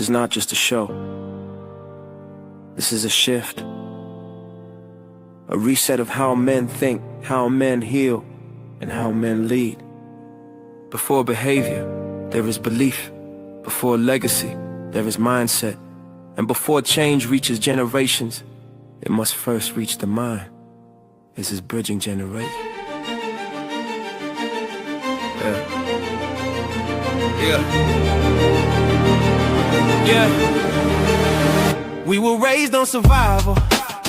is not just a show. This is a shift. A reset of how men think, how men heal, and how men lead. Before behavior, there is belief. Before legacy, there is mindset. And before change reaches generations, it must first reach the mind. This is bridging generations. Yeah. We were raised on survival,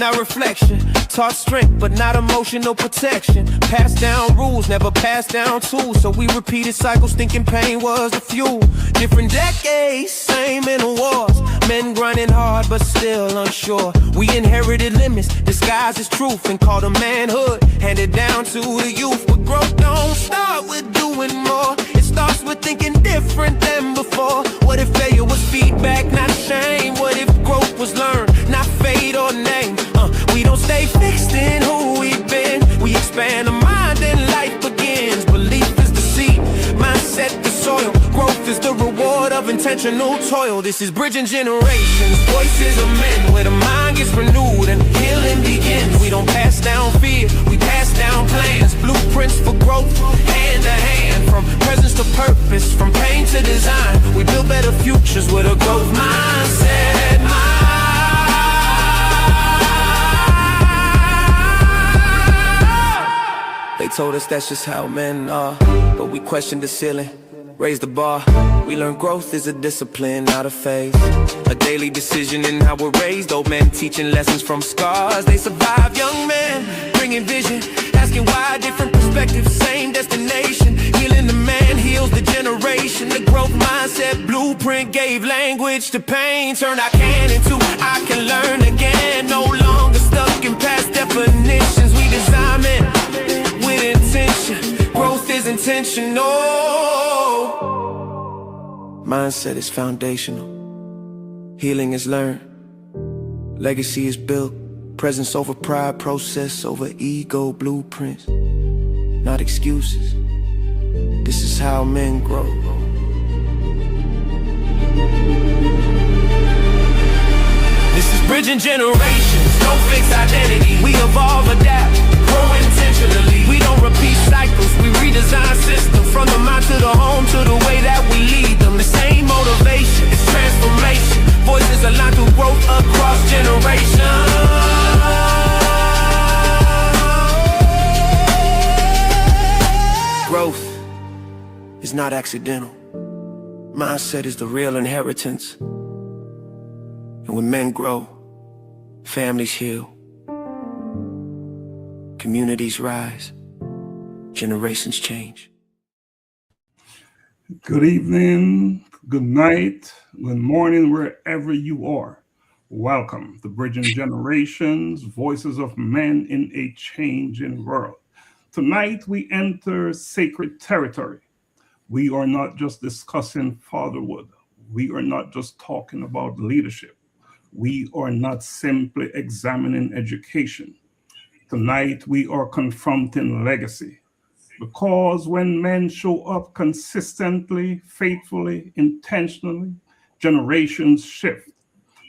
not reflection. Taught strength, but not emotional protection. Passed down rules, never passed down tools. So we repeated cycles, thinking pain was the fuel. Different decades, same inner wars. Men grinding hard, but still unsure. We inherited limits, disguised as truth, and called them manhood. Handed down to the youth. But growth don't start with doing more. It starts with thinking different than before. What if failure was feedback, not shame? What if growth was learned, not fate or name? We don't stay fixed in who we've been. We expand the mind and life begins. Belief is the seed, mindset the soil. Growth is the reward of intentional toil. This is bridging generations, voices of men, where the mind gets renewed and healing begins. We don't pass down fear, we pass down plans. Blueprints for growth, hand to hand. From presence to purpose, from pain to design. We build better futures with a growth mindset. They told us that's just how men are, but we questioned the ceiling, raised the bar. We learned growth is a discipline, not a phase. A daily decision in how we're raised. Old men teaching lessons from scars. They survive, young men bringing vision, asking why different perspectives, same destination. Healing the man heals the generation. The growth mindset blueprint gave language to pain. Turned I can into I can learn again. No longer stuck in past definitions. We design it with intention. Growth is intentional. Mindset is foundational. Healing is learned. Legacy is built. Presence over pride, process over ego, blueprints, not excuses. This is how men grow. This is bridging generations, no fixed identity. We evolve, adapt, grow intentionally. We don't repeat cycles, we redesign systems. From the mind to the home, to the way that we lead them. The same motivation, it's transformation. Voices aligned through growth across generations. Growth is not accidental. Mindset is the real inheritance. And when men grow, families heal, communities rise, generations change. Good evening, good night, good morning, wherever you are. Welcome to Bridging Generations, Voices of Men in a Changing World. Tonight we enter sacred territory. We are not just discussing fatherhood. We are not just talking about leadership. We are not simply examining education. Tonight we are confronting legacy. Because when men show up consistently, faithfully, intentionally, generations shift.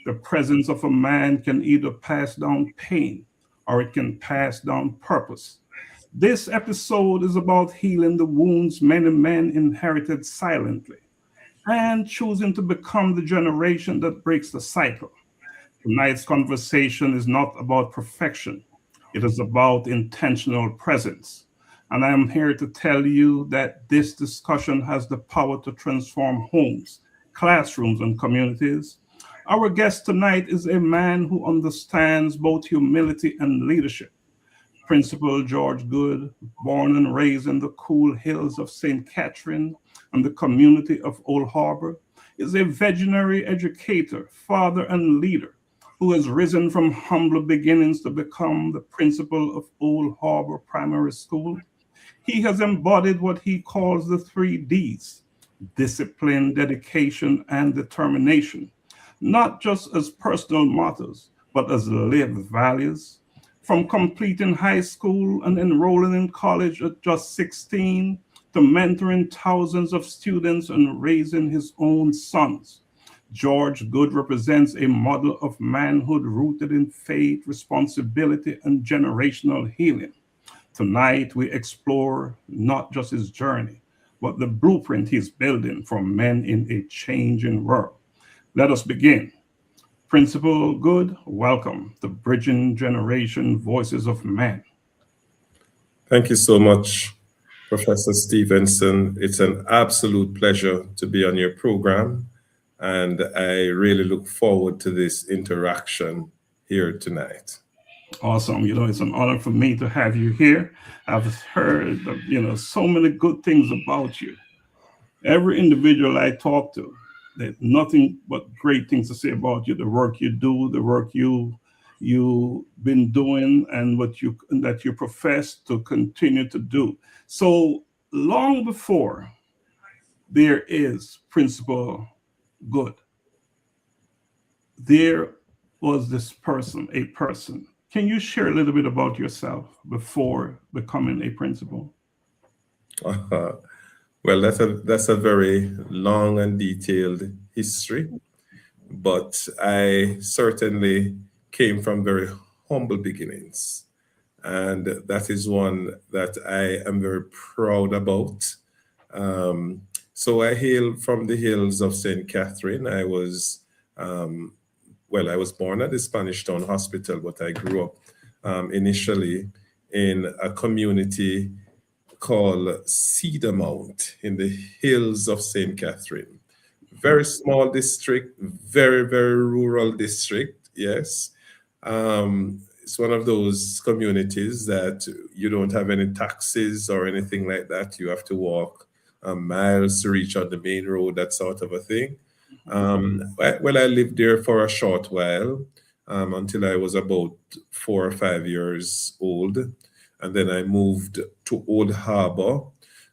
The presence of a man can either pass down pain or it can pass down purpose. This episode is about healing the wounds many men inherited silently and choosing to become the generation that breaks the cycle. Tonight's conversation is not about perfection. It is about intentional presence. And I am here to tell you that this discussion has the power to transform homes, classrooms, and communities. Our guest tonight is a man who understands both humility and leadership. Principal George Goode, born and raised in the cool hills of St. Catherine and the community of Old Harbour, is a visionary educator, father, and leader who has risen from humble beginnings to become the principal of Old Harbour Primary School. He has embodied what he calls the 3 Ds: discipline, dedication, and determination, not just as personal mottos, but as lived values. From completing high school and enrolling in college at just 16, to mentoring thousands of students and raising his own sons, George Goode represents a model of manhood rooted in faith, responsibility, and generational healing. Tonight, we explore not just his journey, but the blueprint he's building for men in a changing world. Let us begin. Principal Goode, welcome to Bridging Generation Voices of Men. Thank you so much, Professor Stephenson. It's an absolute pleasure to be on your program, and I really look forward to this interaction here tonight. Awesome. It's an honor for me to have you here. I've heard, so many good things about you. Every individual I talk to, there's nothing but great things to say about you, the work you do, the work you've been doing, and that you profess to continue to do. So long before there is Principal Goode, there was this person, a person. Can you share a little bit about yourself before becoming a principal? Well, that's a very long and detailed history, but I certainly came from very humble beginnings, and that is one that I am very proud about. So I hail from the hills of St. Catherine. I was born at the Spanish Town Hospital, but I grew up initially in a community called Cedar Mount in the hills of St. Catherine. Very small district, very, very rural district, yes. It's one of those communities that you don't have any taxis or anything like that. You have to walk miles to reach on the main road, that sort of a thing. I lived there for a short while until I was about 4 or 5 years old. And then I moved to Old Harbour,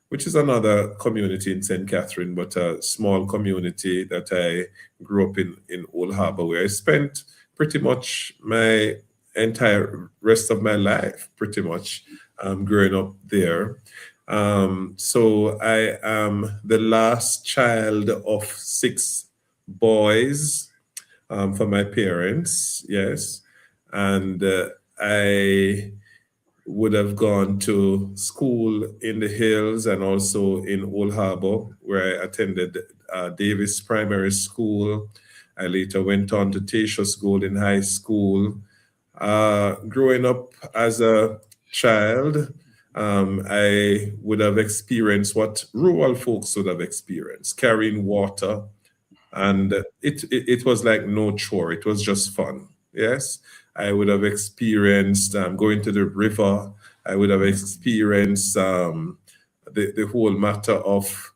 which is another community in St. Catherine, but a small community that I grew up in Old Harbour, where I spent pretty much my entire rest of my life, pretty much growing up there. So I am the last child of 6 boys for my parents, yes. And I would have gone to school in the hills and also in Old Harbour, where I attended Davis Primary School. I later went on to Tatius Golden High School. Growing up as a child, I would have experienced what rural folks would have experienced, carrying water. And it was like no chore. It was just fun. Yes. I would have experienced going to the river. I would have experienced the whole matter of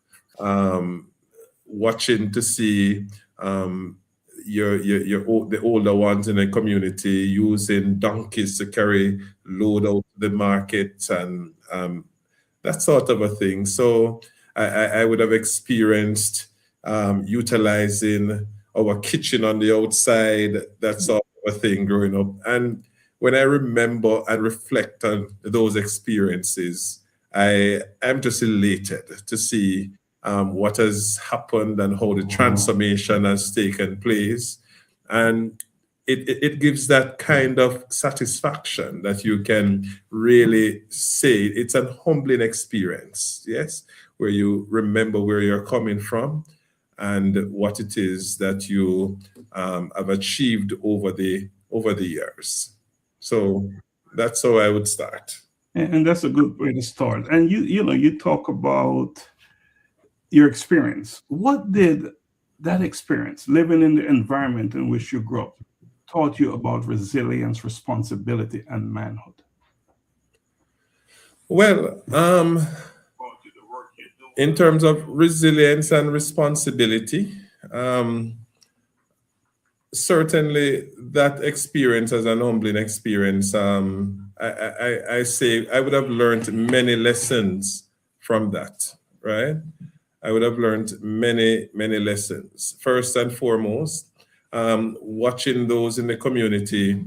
watching to see the older ones in the community using donkeys to carry load out to the market and that sort of a thing. So I would have experienced utilizing our kitchen on the outside, that sort of a thing growing up. And when I remember and reflect on those experiences, I am just elated to see what has happened and how the transformation has taken place. And it gives that kind of satisfaction that you can really say it's an humbling experience, yes, where you remember where you're coming from and what it is that you have achieved over the years. So that's how I would start. And that's a good way to start. And you talk about your experience. What did that experience, living in the environment in which you grew up, taught you about resilience, responsibility, and manhood? Well, in terms of resilience and responsibility, certainly that experience as an humbling experience, I say I would have learned many lessons from that, right? I would have learned many, many lessons. First and foremost, watching those in the community,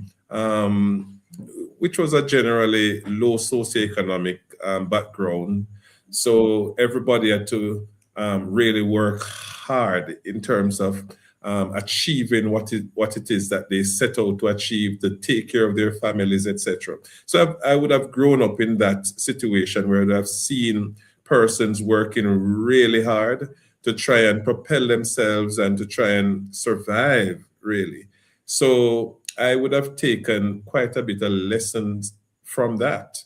which was a generally low socioeconomic background. So everybody had to really work hard in terms of achieving what it is that they set out to achieve, to take care of their families, etc. So I would have grown up in that situation where I've seen persons working really hard to try and propel themselves and to try and survive, really. So I would have taken quite a bit of lessons from that.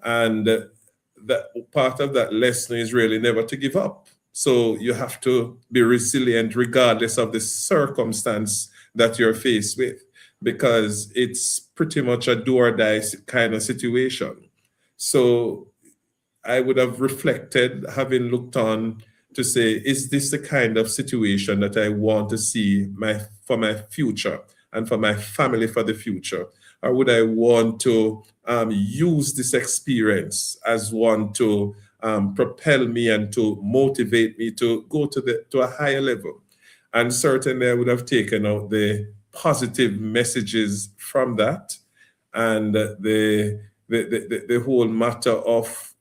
And that part of that lesson is really never to give up. So you have to be resilient regardless of the circumstance that you're faced with, because it's pretty much a do or die kind of situation. So I would have reflected, having looked on, to say, is this the kind of situation that I want to see for my future and for my family for the future? Or would I want to use this experience as one to propel me and to motivate me to go to a higher level? And certainly I would have taken out the positive messages from that, and the whole matter of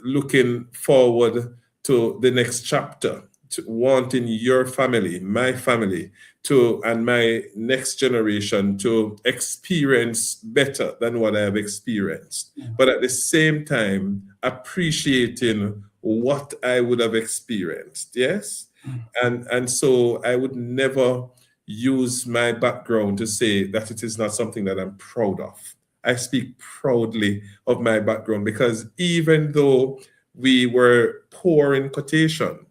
looking forward to the next chapter, to wanting your family, my family, and my next generation to experience better than what I have experienced. But at the same time, appreciating what I would have experienced. Yes. And so I would never use my background to say that it is not something that I'm proud of. I speak proudly of my background, because even though we were poor in quotation,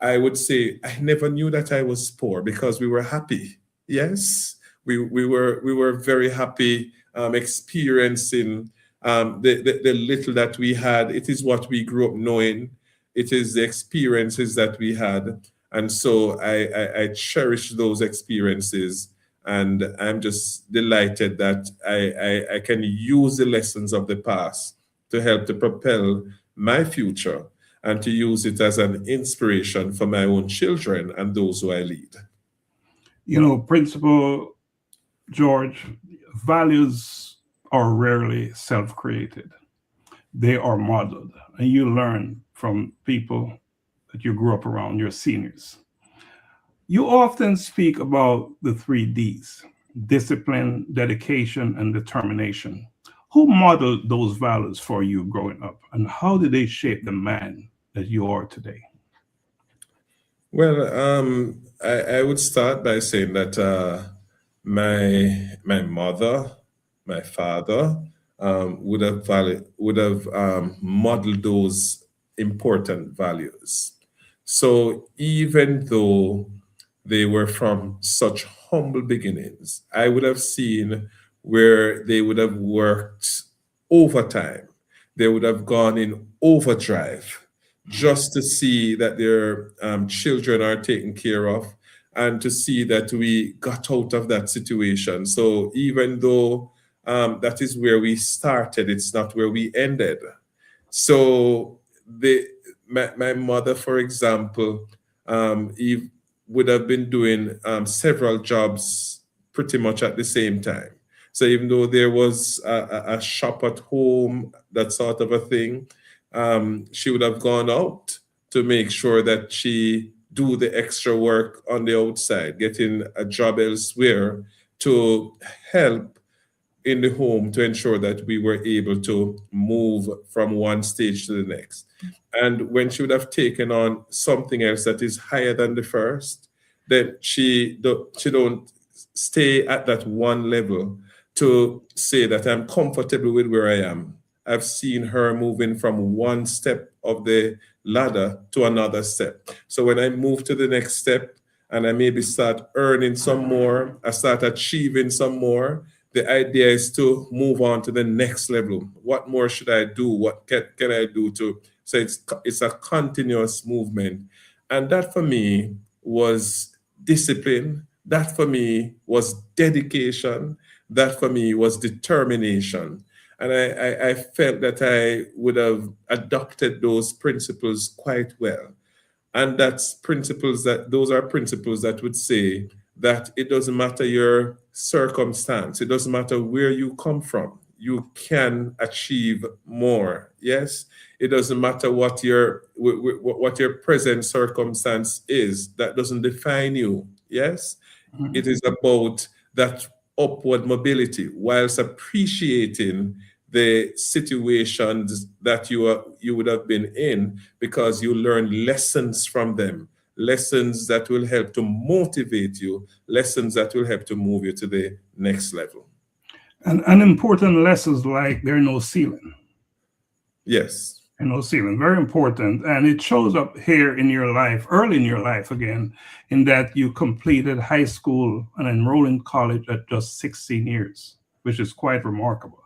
I would say I never knew that I was poor, because we were happy. Yes, we were very happy, experiencing the little that we had. It is what we grew up knowing. It is the experiences that we had. And so I cherish those experiences. And I'm just delighted that I can use the lessons of the past to help to propel my future, and to use it as an inspiration for my own children and those who I lead. You know, Principal George, values are rarely self-created. They are modeled, and you learn from people that you grew up around, your seniors. You often speak about the 3 Ds: discipline, dedication, and determination. Who modeled those values for you growing up, and how did they shape the man that you are today? Well, I would start by saying that my mother, my father, would have modeled those important values. So even though they were from such humble beginnings, I would have seen where they would have worked overtime. They would have gone in overdrive just to see that their children are taken care of, and to see that we got out of that situation. So even though that is where we started, it's not where we ended. So my mother, for example, would have been doing several jobs pretty much at the same time. So even though there was a shop at home, that sort of a thing, she would have gone out to make sure that she do the extra work on the outside, getting a job elsewhere to help in the home, to ensure that we were able to move from one stage to the next. And when she would have taken on something else that is higher than the first, then she don't stay at that one level to say that I'm comfortable with where I am. I've seen her moving from one step of the ladder to another step. So when I move to the next step and I maybe start earning some more, I start achieving some more, the idea is to move on to the next level. What more should I do? What can I do to? So it's a continuous movement. And that for me was discipline. That for me was dedication. That for me was determination. And I felt that I would have adopted those principles quite well. And those are principles that would say that it doesn't matter your circumstance, it doesn't matter where you come from, you can achieve more. Yes, it doesn't matter what your present circumstance is, that doesn't define you. Yes, it is about that upward mobility whilst appreciating the situations that you would have been in, because you learn lessons from them, lessons that will help to motivate you, lessons that will help to move you to the next level. And important lessons like there are no ceiling. Yes. And no ceiling, very important. And it shows up here in your life, early in your life again, in that you completed high school and enrolled in college at just 16 years, which is quite remarkable.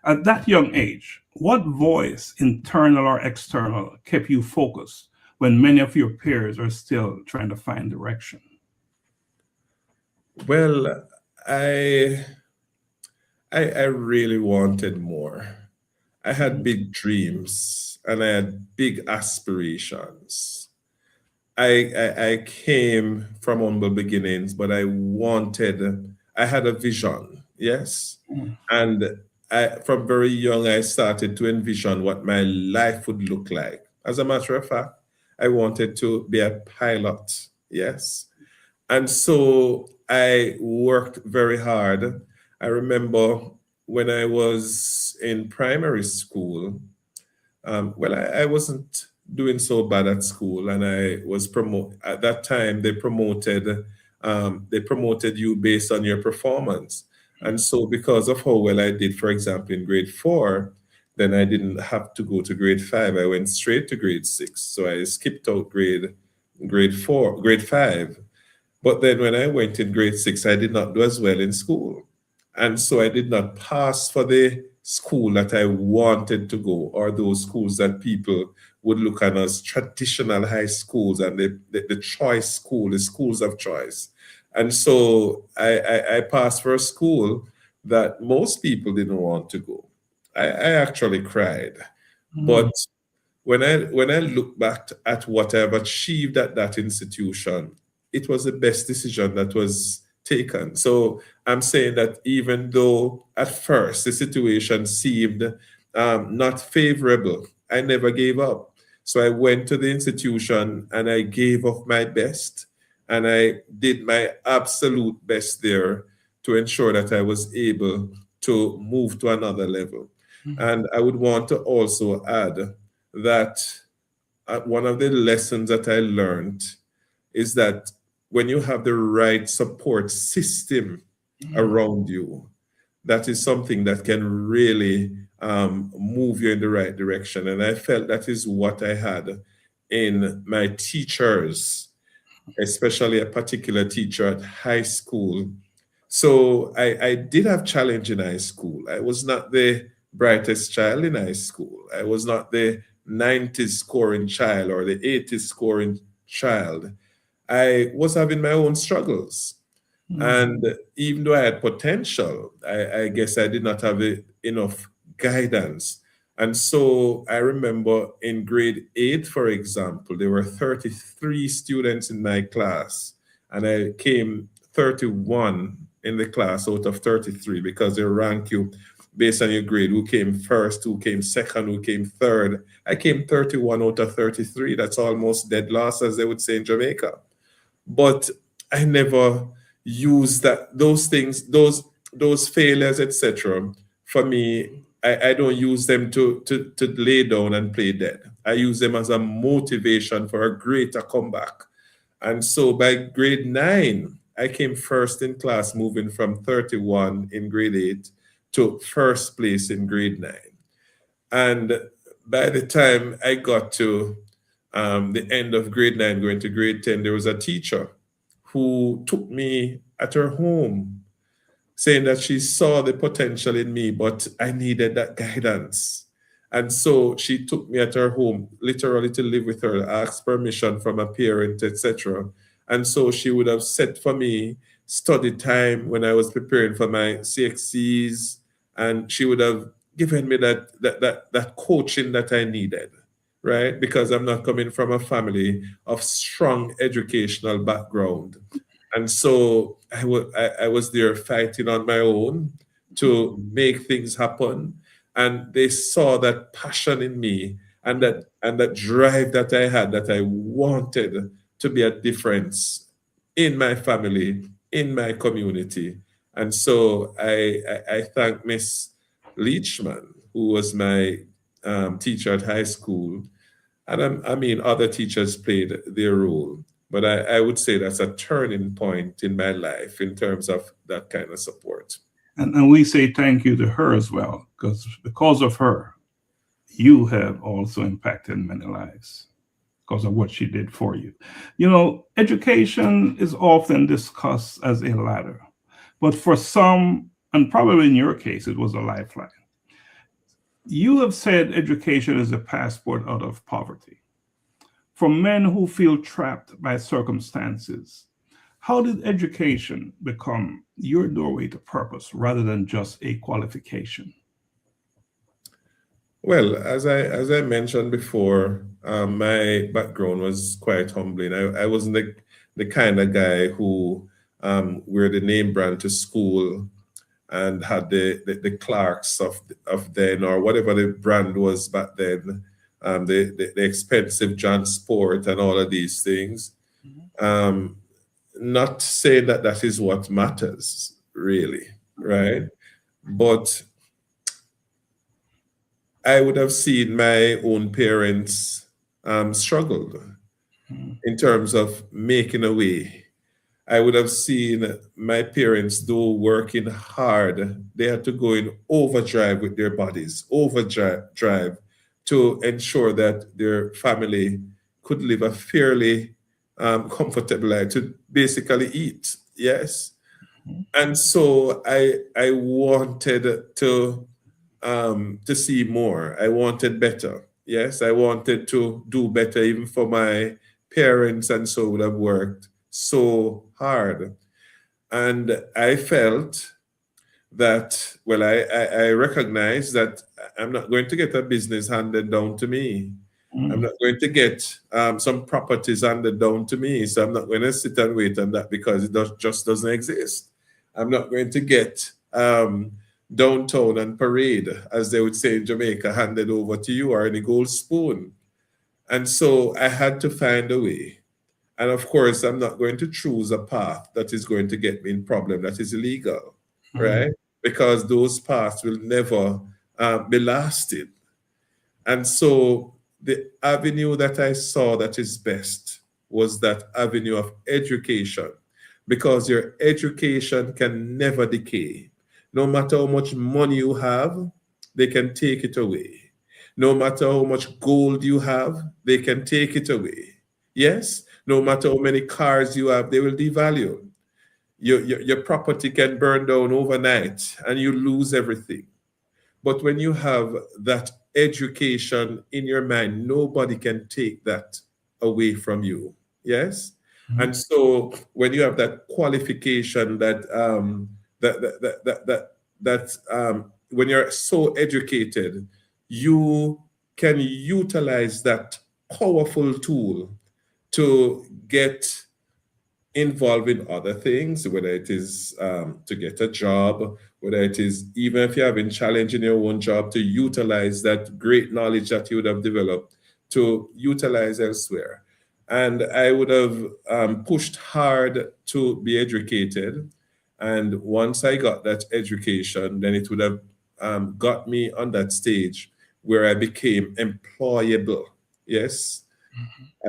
At that young age, what voice, internal or external, kept you focused when many of your peers are still trying to find direction? Well, I I really wanted more. I had big dreams and I had big aspirations. I came from humble beginnings, but I had a vision, yes. Mm. And from very young, I started to envision what my life would look like. As a matter of fact, I wanted to be a pilot, yes. And so I worked very hard. I remember when I was in primary school, I wasn't doing so bad at school, and I was promoted at that time. They promoted you based on your performance, and so because of how well I did, for example, in grade 4, then I didn't have to go to grade 5. I went straight to grade 6. So I skipped out grade 5. But then when I went in grade 6, I did not do as well in school. And so I did not pass for the school that I wanted to go, or those schools that people would look at as traditional high schools and the choice school, the schools of choice. And so I passed for a school that most people didn't want to go. I actually cried. But when I look back at what I've achieved at that institution, it was the best decision that was taken. So I'm saying that even though at first the situation seemed not favorable, I never gave up. So I went to the institution and I gave of my best, and I did my absolute best there to ensure that I was able to move to another level. And I would want to also add that one of the lessons that I learned is that when you have the right support system around you, that is something that can really move you in the right direction. And I felt that is what I had in my teachers, especially a particular teacher at high school. So I did have challenge in high school. I was not the brightest child in high school. I was not the 90s scoring child or the 80s scoring child. I was having my own struggles. And even though I had potential, I guess I did not have enough guidance. And so I remember in grade 8, for example, there were 33 students in my class, and I came 31 in the class out of 33, because they rank you based on your grade, who came first, who came second, who came third. I came 31 out of 33. That's almost dead last, as they would say in Jamaica. But I never used those things, those failures, etc. For me, I don't use them to lay down and play dead. I use them as a motivation for a greater comeback. And so by grade 9, I came first in class, moving from 31 in grade 8 to first place in grade 9. And by the time I got to the end of grade 9, going to grade 10, there was a teacher who took me at her home, saying that she saw the potential in me, but I needed that guidance. And so she took me at her home, literally to live with her, asked permission from a parent, etc. And so she would have set for me study time when I was preparing for my CXCs, and she would have given me that coaching that I needed, right? Because I'm not coming from a family of strong educational background. And so I was there fighting on my own to make things happen. And they saw that passion in me, and that drive that I had, that I wanted to be a difference in my family, in my community. And so I thank Miss Leachman, who was my teacher at high school. And I mean, other teachers played their role. But I would say that's a turning point in my life in terms of that kind of support. And we say thank you to her as well, because of her, you have also impacted many lives because of what she did for you. You know, education is often discussed as a ladder, but for some, and probably in your case, it was a lifeline. You have said education is a passport out of poverty. For men who feel trapped by circumstances, how did education become your doorway to purpose rather than just a qualification? Well, as I mentioned before, my background was quite humbling. I wasn't the kind of guy who wear the name brand to school and had the Clarks of then, or whatever the brand was back then, the expensive John Sport and all of these things. Um, Not saying that that is what matters, really, right? But I would have seen my own parents struggled in terms of making a way. I would have seen my parents, though working hard, they had to go in overdrive with their bodies, overdrive to ensure that their family could live a fairly comfortable life, to basically eat. Yes. And so I wanted to see more. I wanted better. Yes, I wanted to do better even for my parents, and so would have worked so hard. And I felt that, well, I recognize that I'm not going to get a business handed down to me. I'm not going to get some properties handed down to me. So I'm not going to sit and wait on that because just doesn't exist. I'm not going to get downtown and parade, as they would say in Jamaica, handed over to you, or any gold spoon. And so I had to find a way. And of course, I'm not going to choose a path that is going to get me in problem, that is illegal, right? Because those paths will never be lasting. And so the avenue that I saw that is best was that avenue of education, because your education can never decay. No matter how much money you have, they can take it away. No matter how much gold you have, they can take it away. Yes? No matter how many cars you have, they will devalue. Your property can burn down overnight and you lose everything. But when you have that education in your mind, nobody can take that away from you. Yes? And so when you have that qualification, when you're so educated, you can utilize that powerful tool to get involved in other things, whether it is to get a job, whether it is, even if you're having challenge in your own job, to utilize that great knowledge that you would have developed to utilize elsewhere. And I would have pushed hard to be educated. And once I got that education, then it would have got me on that stage where I became employable. Yes,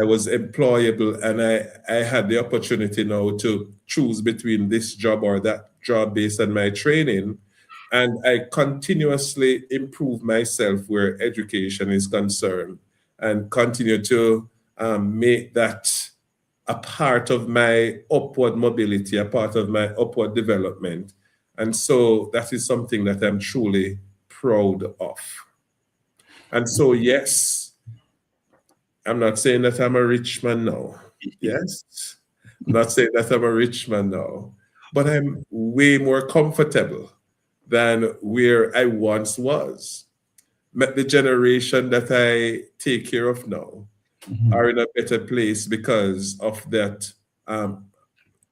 I was employable, and I had the opportunity now to choose between this job or that job based on my training. And I continuously improve myself where education is concerned, and continue to make that a part of my upward mobility, a part of my upward development. And so that is something that I'm truly proud of. And so, yes, I'm not saying that I'm a rich man now. Yes, I'm not saying that I'm a rich man now, but I'm way more comfortable than where I once was. The generation that I take care of now are in a better place because of that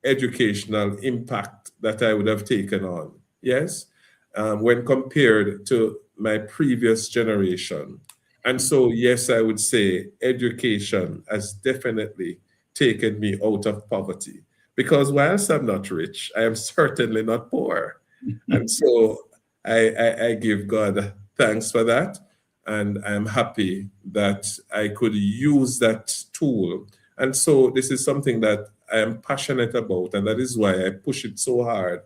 educational impact that I would have taken on. Yes, when compared to my previous generation. And so, yes, I would say education has definitely taken me out of poverty, because whilst I'm not rich, I am certainly not poor. And so I give God thanks for that. And I'm happy that I could use that tool. And so this is something that I am passionate about. And that is why I push it so hard,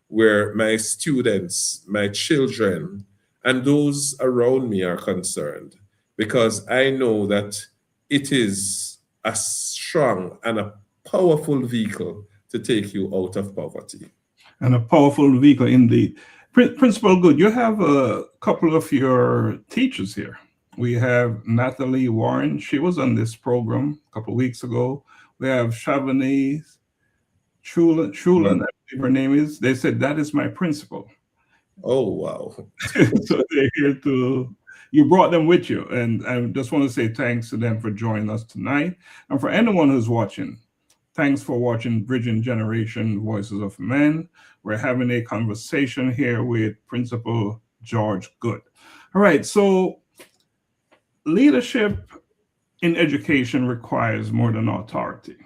where my students, my children, and those around me are concerned, because I know that it is a strong and a powerful vehicle to take you out of poverty. And a powerful vehicle indeed. Principal Goode, you have a couple of your teachers here. We have Natalie Warren. She was on this program a couple of weeks ago. We have Shavani Chulan, I believe her name is. They said, that is my principal. Oh, wow. So they're here you brought them with you. And I just want to say thanks to them for joining us tonight. And for anyone who's watching, thanks for watching Bridging Generation Voices of Men. We're having a conversation here with Principal George Goode. All right, so leadership in education requires more than authority.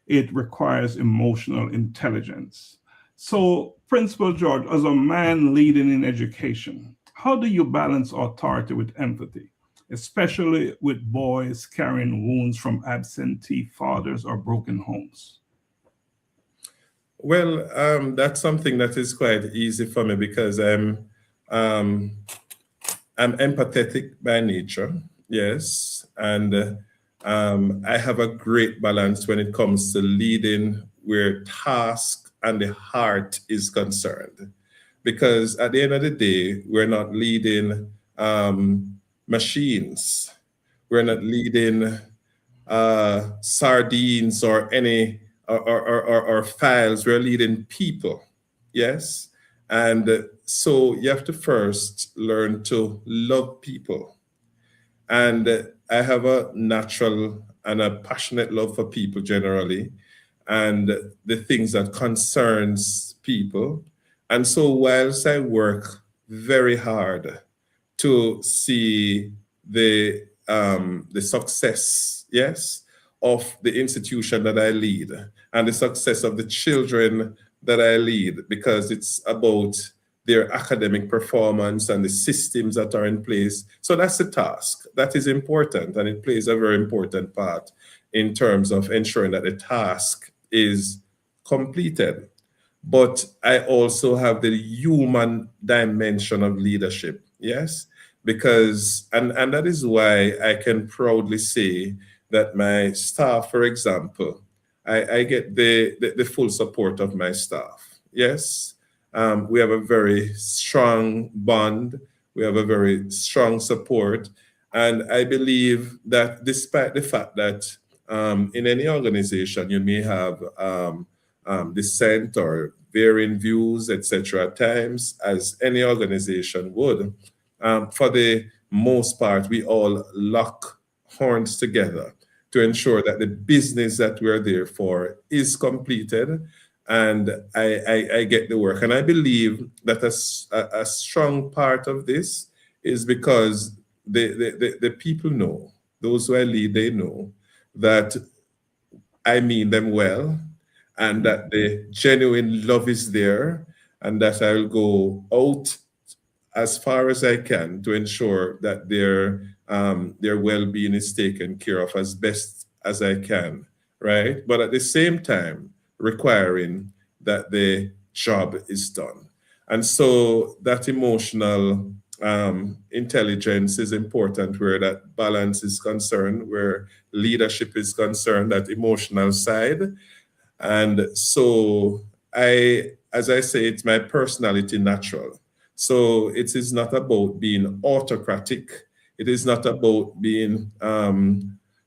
It requires emotional intelligence. So, Principal George, as a man leading in education, how do you balance authority with empathy, especially with boys carrying wounds from absentee fathers or broken homes? Well, that's something that is quite easy for me, because I'm empathetic by nature, yes, and I have a great balance when it comes to leading where task and the heart is concerned. Because at the end of the day, we're not leading machines. We're not leading sardines or any or files. We're leading people. Yes. And so you have to first learn to love people. And I have a natural and a passionate love for people generally, and the things that concerns people. And so whilst I work very hard to see the success, yes, of the institution that I lead, and the success of the children that I lead, because it's about their academic performance and the systems that are in place. So that's the task. That is important, and it plays a very important part in terms of ensuring that the task is completed. But I also have the human dimension of leadership, yes? Because, and that is why I can proudly say that my staff, for example, I get the full support of my staff, yes? We have a very strong bond. We have a very strong support. And I believe that despite the fact that in any organization, you may have dissent or varying views, etc. at times, as any organization would. For the most part, we all lock horns together to ensure that the business that we're there for is completed, and I get the work. And I believe that a strong part of this is because the people know, those who I lead, they know that I mean them well, and that the genuine love is there, and that I'll go out as far as I can to ensure that their well-being is taken care of as best as I can, right? But at the same time, requiring that the job is done. And so that emotional intelligence is important where that balance is concerned, where leadership is concerned, that emotional side. And so as I say, it's my personality natural. So it is not about being autocratic. It is not about being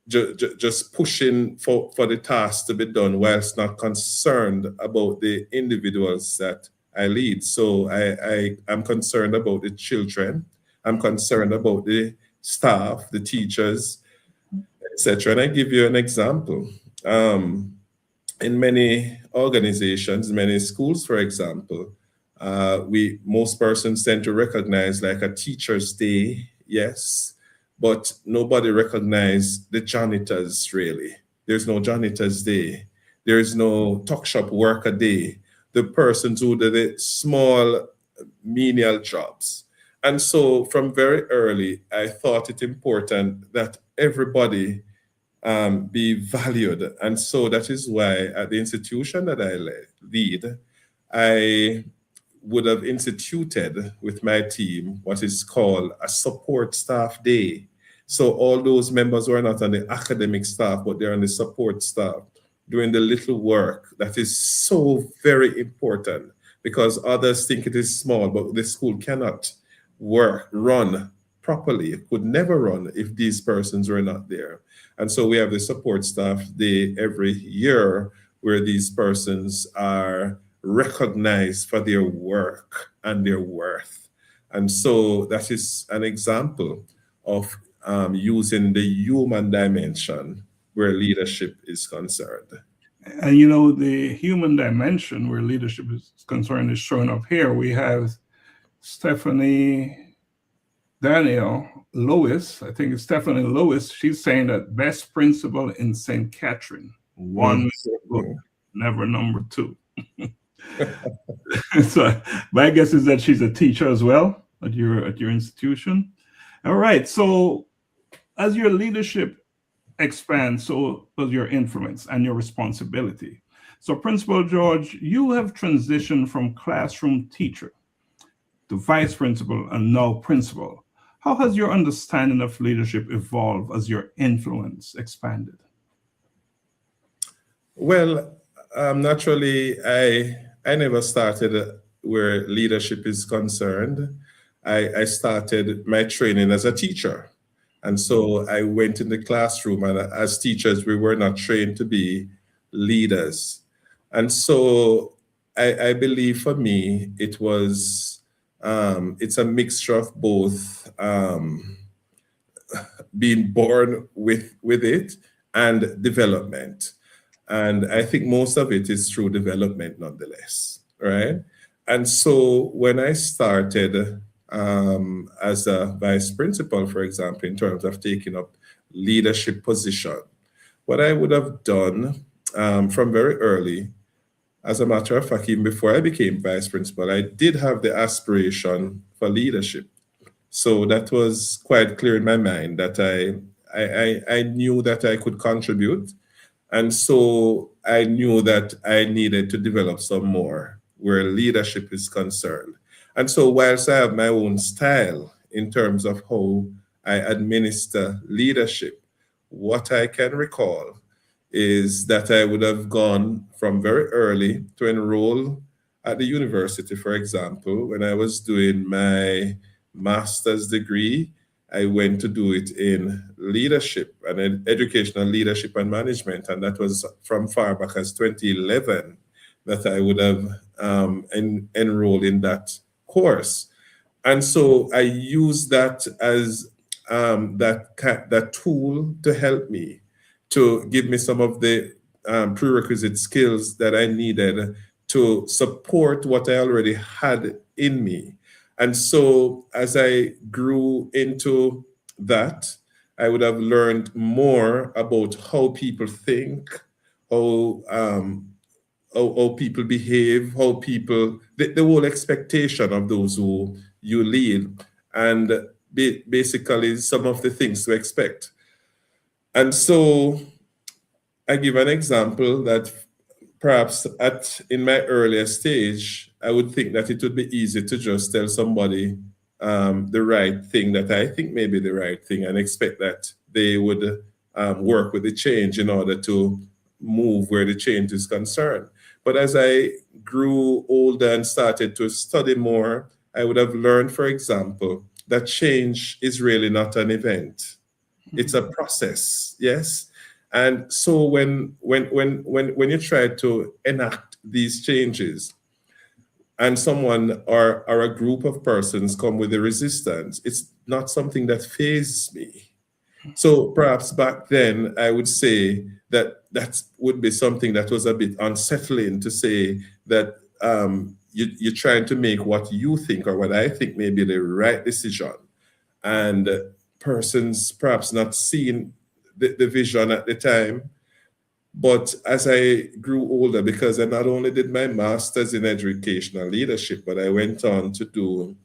just pushing for the task to be done whilst not concerned about the individuals that I lead. So I'm concerned about the children. I'm concerned about the staff, the teachers, etc. And I give you an example. In many organizations, many schools, for example, most persons tend to recognize like a teacher's day, yes, but nobody recognize the janitors really. There's no janitor's day. There is no tuck shop work a day. The persons who do the small menial jobs. And so from very early, I thought it important that everybody be valued. And so that is why at the institution that I lead, I would have instituted with my team what is called a support staff day. So all those members who are not on the academic staff, but they're on the support staff, doing the little work that is so very important, because others think it is small, but the school cannot run properly. It could never run if these persons were not there. And so we have the support staff day every year where these persons are recognized for their work and their worth. And so that is an example of using the human dimension where leadership is concerned. And you know, the human dimension where leadership is concerned is showing up here. We have Stephanie Daniel Lewis, I think it's Stephanie Lewis. She's saying that best principal in St. Catherine, one book, never number two. So my guess is that she's a teacher as well at your institution. All right. So as your leadership expands, so does your influence and your responsibility. So Principal George, you have transitioned from classroom teacher to vice principal and now principal. How has your understanding of leadership evolved as your influence expanded? Well, naturally, I never started where leadership is concerned. I started my training as a teacher. And so I went in the classroom, and as teachers, we were not trained to be leaders. And so I believe for me, it was, it's a mixture of both being born with it and development. And I think most of it is through development nonetheless, right? And so when I started as a vice principal, for example, in terms of taking up leadership position, what I would have done from very early, as a matter of fact, even before I became vice principal, I did have the aspiration for leadership. So that was quite clear in my mind that I knew that I could contribute. And so I knew that I needed to develop some more where leadership is concerned. And so whilst I have my own style in terms of how I administer leadership, what I can recall is that I would have gone from very early to enroll at the university, for example. When I was doing my master's degree, I went to do it in leadership and educational leadership and management. And that was from far back as 2011 that I would have enrolled in that course. And so I used that as that tool to help me, to give me some of the prerequisite skills that I needed to support what I already had in me. And so as I grew into that, I would have learned more about how people think, how people behave, how people, the whole expectation of those who you lead, and basically some of the things to expect. And so I give an example that perhaps in my earlier stage, I would think that it would be easy to just tell somebody the right thing that I think may be the right thing and expect that they would work with the change in order to move where the change is concerned. But as I grew older and started to study more, I would have learned, for example, that change is really not an event. It's a process, yes? And so when you try to enact these changes and someone or a group of persons come with a resistance, it's not something that fazes me. So perhaps back then I would say that would be something that was a bit unsettling, to say that you're trying to make what you think or what I think may be the right decision, and persons perhaps not seeing the vision at the time. But as I grew older, because I not only did my master's in educational leadership, but I went on to do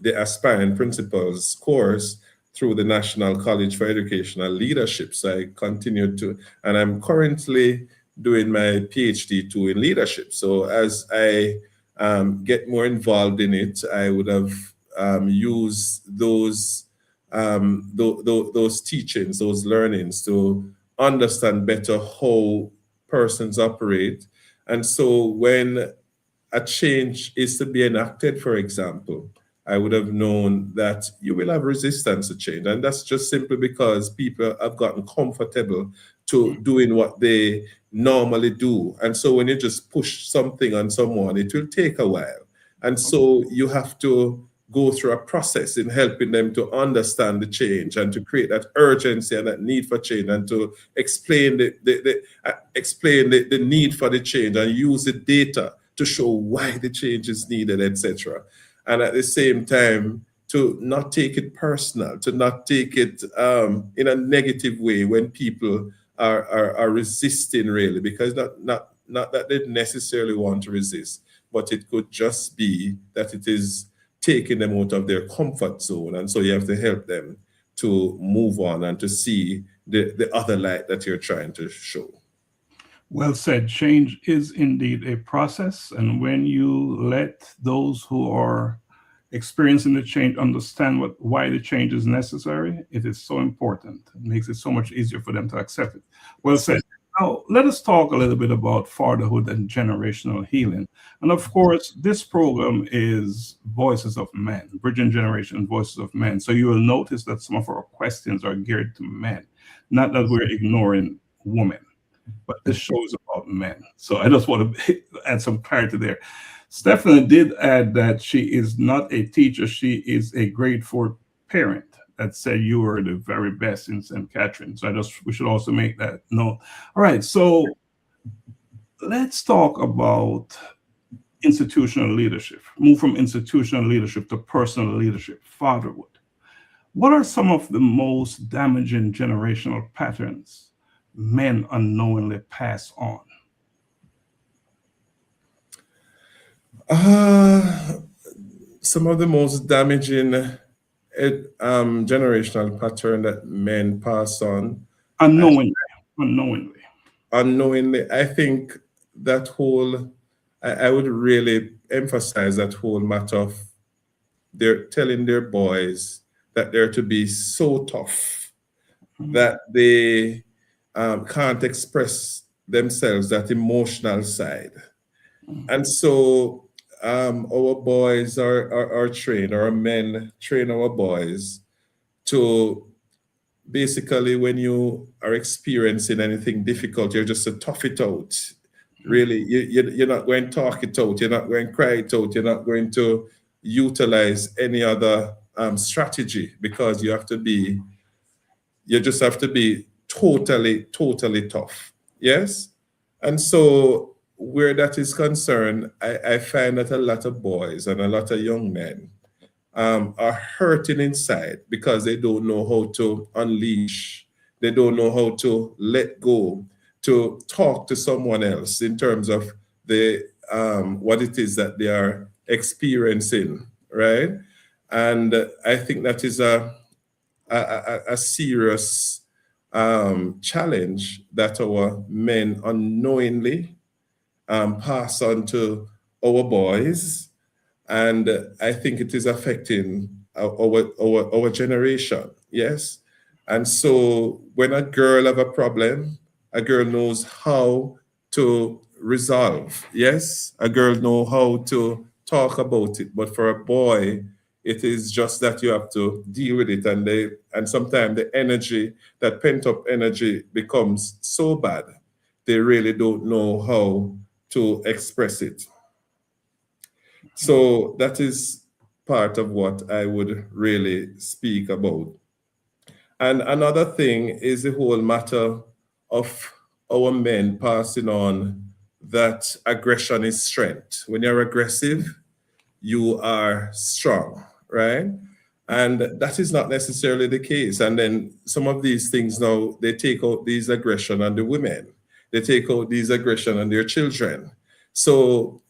the aspiring principals course through the National College for Educational Leadership. So I continued to, and I'm currently doing my PhD too in leadership. So as I get more involved in it, I would have used those teachings, those learnings to understand better how persons operate. And so when a change is to be enacted, for example, I would have known that you will have resistance to change. And that's just simply because people have gotten comfortable to doing what they normally do. And so when you just push something on someone, it will take a while. And so you have to go through a process in helping them to understand the change and to create that urgency and that need for change, and to explain the need for the change and use the data to show why the change is needed, etc. And at the same time, to not take it personal, to not take it in a negative way when people are resisting, really, because not that they necessarily want to resist, but it could just be that it is taking them out of their comfort zone. And so you have to help them to move on and to see the other light that you're trying to show. Well said. Change is indeed a process. And when you let those who are experiencing the change understand why the change is necessary, it is so important. It makes it so much easier for them to accept it. Well said. Now, let us talk a little bit about fatherhood and generational healing. And of course, this program is Voices of Men, Bridging Generation Voices of Men. So you will notice that some of our questions are geared to men, not that we're ignoring women, but this show is about men. So I just want to add some clarity there. Stephanie did add that she is not a teacher. She is a grade 4 parent that said you were the very best in St. Catherine. So we should also make that note. All right, so let's talk about institutional leadership. Move from institutional leadership to personal leadership, fatherhood. What are some of the most damaging generational patterns men unknowingly pass on? Some of the most damaging generational pattern that men pass on Unknowingly. I think that whole, I would really emphasize that whole matter of they're telling their boys that they're to be so tough that they can't express themselves, that emotional side. And so our boys are trained, our men train our boys to basically, when you are experiencing anything difficult, you're just to tough it out. Really, you're not going to talk it out, you're not going to cry it out, you're not going to utilize any other strategy, because you just have to be totally tough. Yes? And so where that is concerned, I find that a lot of boys and a lot of young men are hurting inside because they don't know how to unleash, they don't know how to let go, to talk to someone else in terms of what it is that they are experiencing, right? And I think that is a serious challenge that our men unknowingly pass on to our boys, and I think it is affecting our generation. Yes, and so when a girl have a problem, a girl knows how to resolve. Yes, a girl know how to talk about it, but for a boy, it is just that you have to deal with it, and sometimes the energy, that pent up energy, becomes so bad they really don't know how to express it. So that is part of what I would really speak about. And another thing is the whole matter of our men passing on that aggression is strength. When you're aggressive, you are strong, right? And that is not necessarily the case. And then some of these things now, they take out these aggression on the women. they take out these aggression on their children. So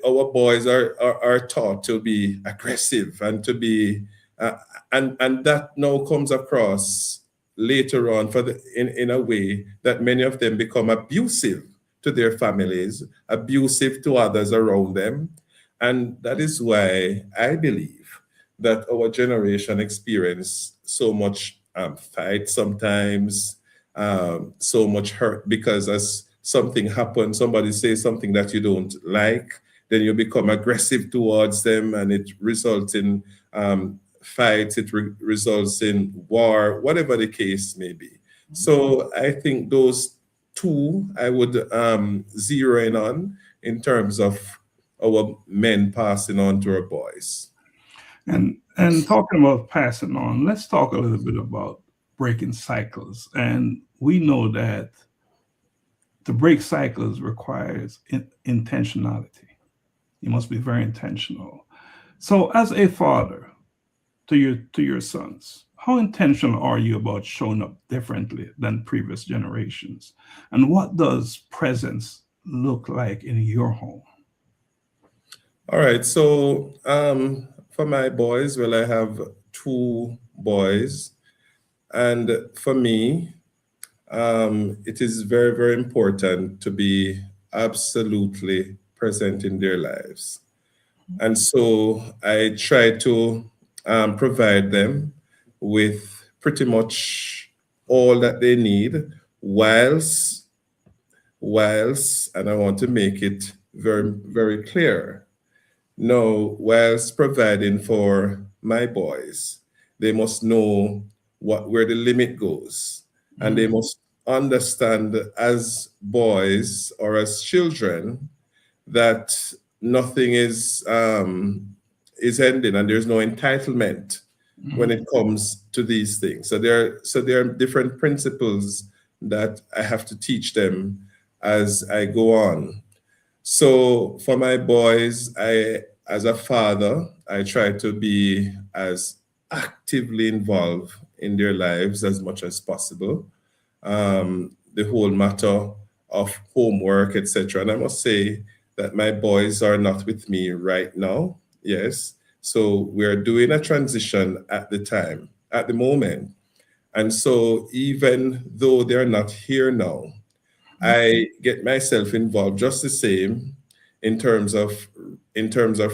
our boys are taught to be aggressive and to be, and that now comes across later on in a way that many of them become abusive to their families, abusive to others around them. And that is why I believe that our generation experienced so much fight sometimes, so much hurt, because as something happens, somebody says something that you don't like, then you become aggressive towards them, and it results in fights, it results in war, whatever the case may be. So I think those two I would zero in on in terms of our men passing on to our boys. And talking about passing on, let's talk a little bit about breaking cycles. And we know that to break cycles requires intentionality. You must be very intentional. So, as a father to your sons, how intentional are you about showing up differently than previous generations? And what does presence look like in your home? All right. So for my boys, well, I have two boys. And for me, it is very, very important to be absolutely present in their lives. And so I try to provide them with pretty much all that they need, whilst, and I want to make it very, very clear. No, whilst providing for my boys, they must know where the limit goes, and they must understand as boys or as children that nothing is ending, and there's no entitlement when it comes to these things. So there are different principles that I have to teach them as I go on. So for my boys, as a father, I try to be as actively involved in their lives as much as possible. The whole matter of homework, etc. And I must say that my boys are not with me right now. Yes. So we're doing a transition at the moment. And so even though they're not here now, I get myself involved just the same in terms of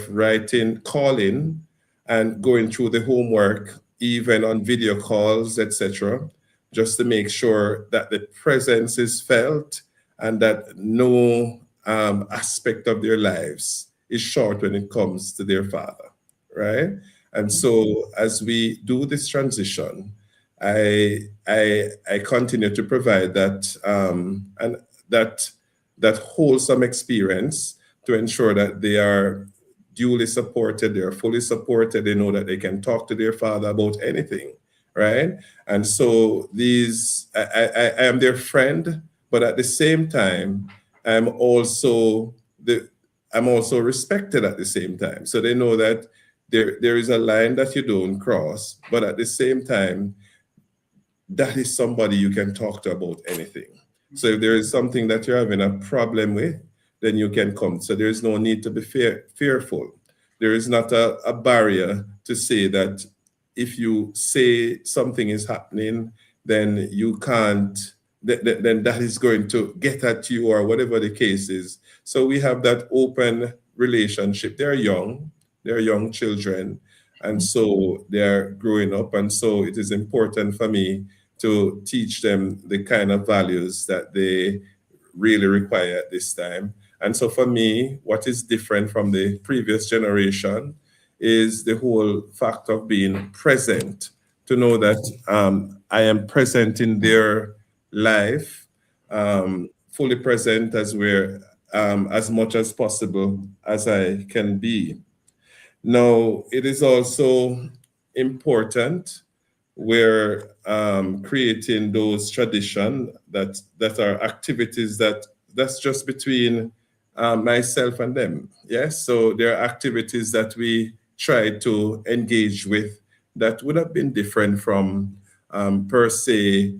writing, calling, and going through the homework, even on video calls, etc., just to make sure that the presence is felt and that no aspect of their lives is short when it comes to their father, right? And so as we do this transition, I continue to provide that and that wholesome experience to ensure that they are duly supported, they are fully supported, they know that they can talk to their father about anything, right? And so I am their friend, but at the same time, I'm also respected at the same time. So they know that there is a line that you don't cross, but at the same time, that is somebody you can talk to about anything. So if there is something that you're having a problem with, then you can come. So there's no need to be fearful. There is not a barrier to say that if you say something is happening, then you can't, then that is going to get at you or whatever the case is. So we have that open relationship. They're young children, and so they're growing up. And so it is important for me to teach them the kind of values that they really require at this time. And so for me, what is different from the previous generation is the whole fact of being present, to know that I am present in their life, fully present as much as possible as I can be. Now, it is also important we're creating those traditions that are activities that's just between myself and them. Yes, so there are activities that we try to engage with that would have been different from per se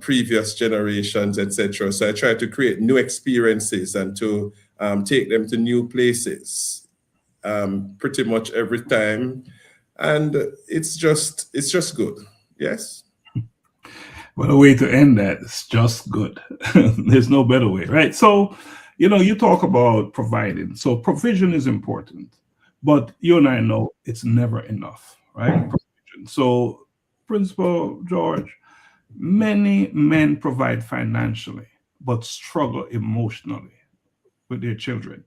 previous generations, etc. So I try to create new experiences and to take them to new places pretty much every time, and it's just good. Yes. Well, a way to end that is just good. There's no better way, right? So, you talk about providing. So provision is important, but you and I know it's never enough, right? Provision. So, Principal George, many men provide financially, but struggle emotionally with their children.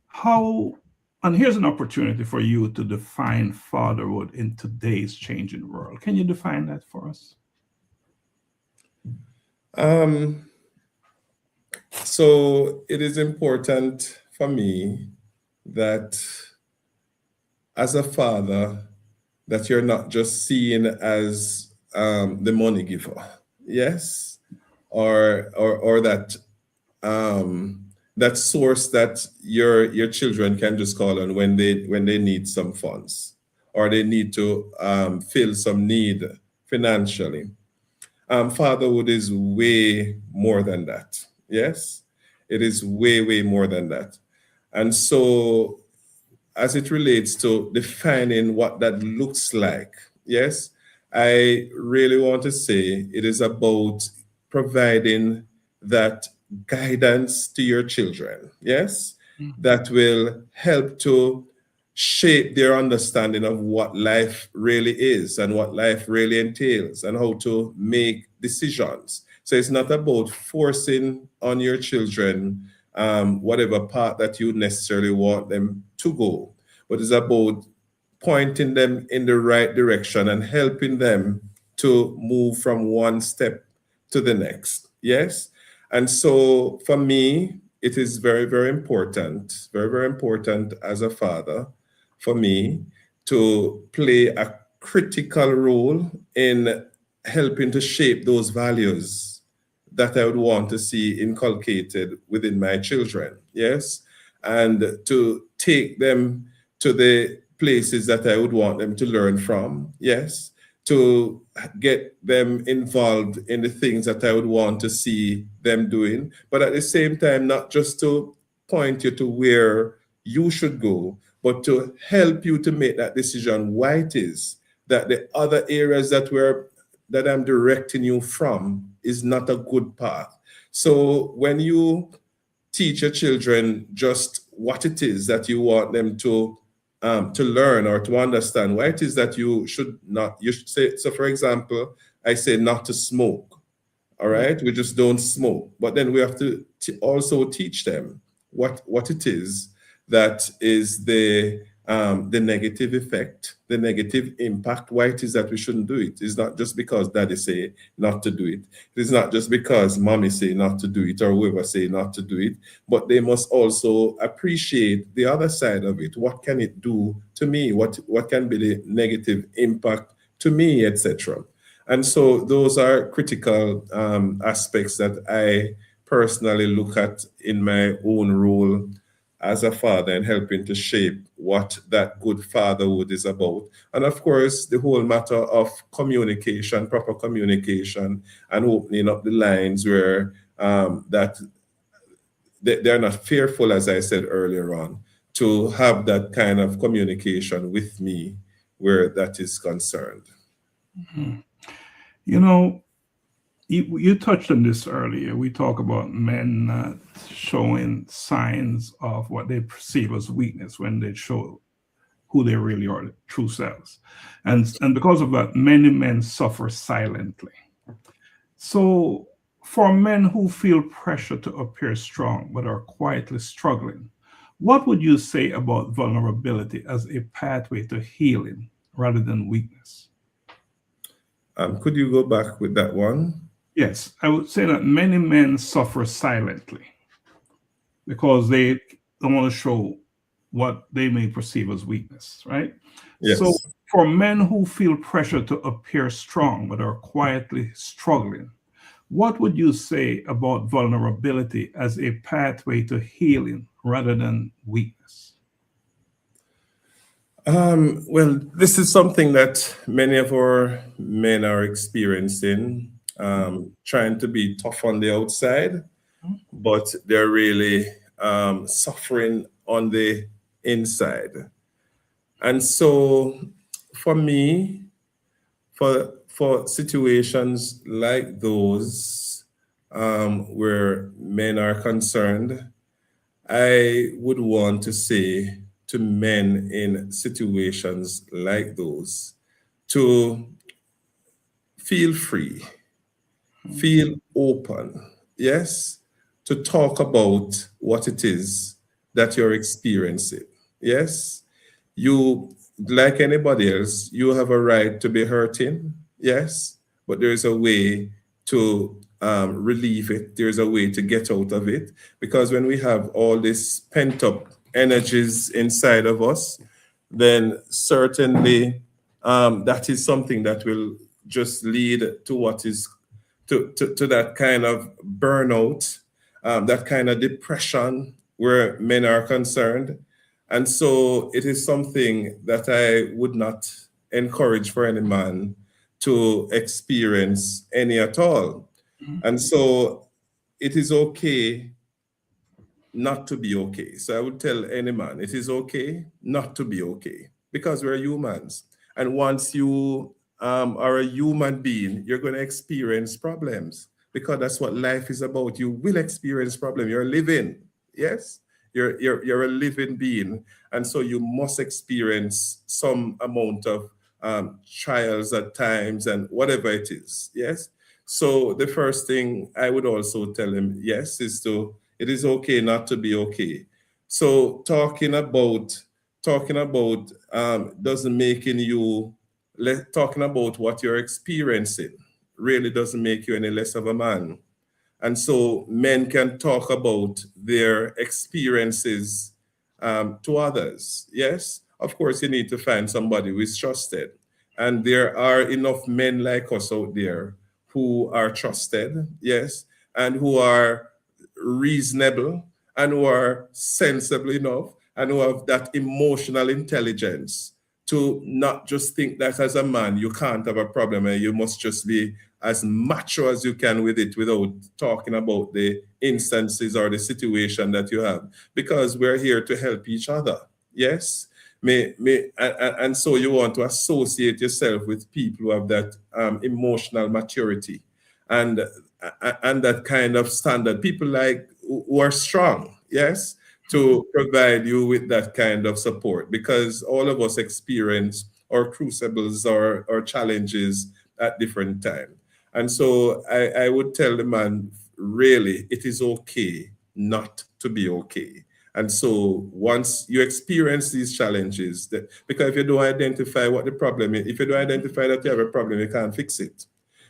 How, and here's an opportunity for you to define fatherhood in today's changing world. Can you define that for us? Um, so it is important for me that as a father, that you're not just seen as the money giver, yes, or that that source that your children can just call on when they need some funds or they need to fill some need financially. Fatherhood is way more than that. Yes, it is way more than that. And so, as it relates to defining what that looks like, yes, I really want to say it is about providing that guidance to your children, yes, that will help to shape their understanding of what life really is and what life really entails and how to make decisions. So it's not about forcing on your children whatever path that you necessarily want them to go, but it's about pointing them in the right direction and helping them to move from one step to the next. Yes. And so for me, it is very important, very important as a father for me to play a critical role in helping to shape those values that I would want to see inculcated within my children. Yes. And to take them to the places that I would want them to learn from. Yes. To get them involved in the things that I would want to see them doing, but at the same time, not just to point you to where you should go, but to help you to make that decision why it is that the other areas that I'm directing you from is not a good path. So when you teach your children just what it is that you want them to learn or to understand, why it is that you should say, so for example, I say not to smoke. All right, we just don't smoke, but then we have to also teach them what it is that is the negative effect, the negative impact, why it is that we shouldn't do it. It's not just because daddy say not to do it. It's not just because mommy say not to do it or whoever say not to do it, but they must also appreciate the other side of it. What can it do to me? What can be the negative impact to me, etc. And so those are critical aspects that I personally look at in my own role as a father and helping to shape what that good fatherhood is about. And of course, the whole matter of communication, proper communication, and opening up the lines where that they're not fearful, as I said earlier on, to have that kind of communication with me where that is concerned. You know, you touched on this earlier. We talk about men not showing signs of what they perceive as weakness when they show who they really are, their true selves. And because of that, many men suffer silently. So for men who feel pressure to appear strong but are quietly struggling, what would you say about vulnerability as a pathway to healing rather than weakness? Could you go back with that one? Yes, I would say that many men suffer silently because they don't want to show what they may perceive as weakness, right? So, Yes. for men who feel pressure to appear strong but are quietly struggling, what would you say about vulnerability as a pathway to healing rather than weakness? Well, this is something that many of our men are experiencing. trying to be tough on the outside, but they're really suffering on the inside. And so for me, for situations like those where men are concerned, I would want to say to men in situations like those to feel free, feel open, yes, to talk about what it is that you're experiencing. Yes, you, like anybody else, you have a right to be hurting, yes, but there's a way to relieve it. There's a way to get out of it. Because when we have all this pent up energies inside of us, then certainly that is something that will just lead to what is to that kind of burnout, that kind of depression where men are concerned. And so it is something that I would not encourage for any man to experience any at all. And so it is okay not to be okay. So I would tell any man, it is okay not to be okay because we're humans. And once you are a human being, you're going to experience problems because that's what life is about. You will experience problems. You're living, yes? You're a living being. And so you must experience some amount of trials at times and whatever it is, yes? So the first thing I would also tell him, yes, is to it is okay not to be okay. So talking about doesn't making you talking about what you're experiencing really doesn't make you any less of a man. And so men can talk about their experiences to others. Yes, of course, you need to find somebody who is trusted. And there are enough men like us out there who are trusted, yes, and who are reasonable and who are sensible enough and who have that emotional intelligence to not just think that as a man you can't have a problem and you must just be as macho as you can with it without talking about the instances or the situation that you have, because we're here to help each other. Yes, and so you want to associate yourself with people who have that emotional maturity and that kind of standard, people like who are strong, yes, to provide you with that kind of support, because all of us experience our crucibles or challenges at different times. And so I would tell the man, really, it is okay not to be okay. And so once you experience these challenges, because if you don't identify what the problem is, if you don't identify that you have a problem, you can't fix it.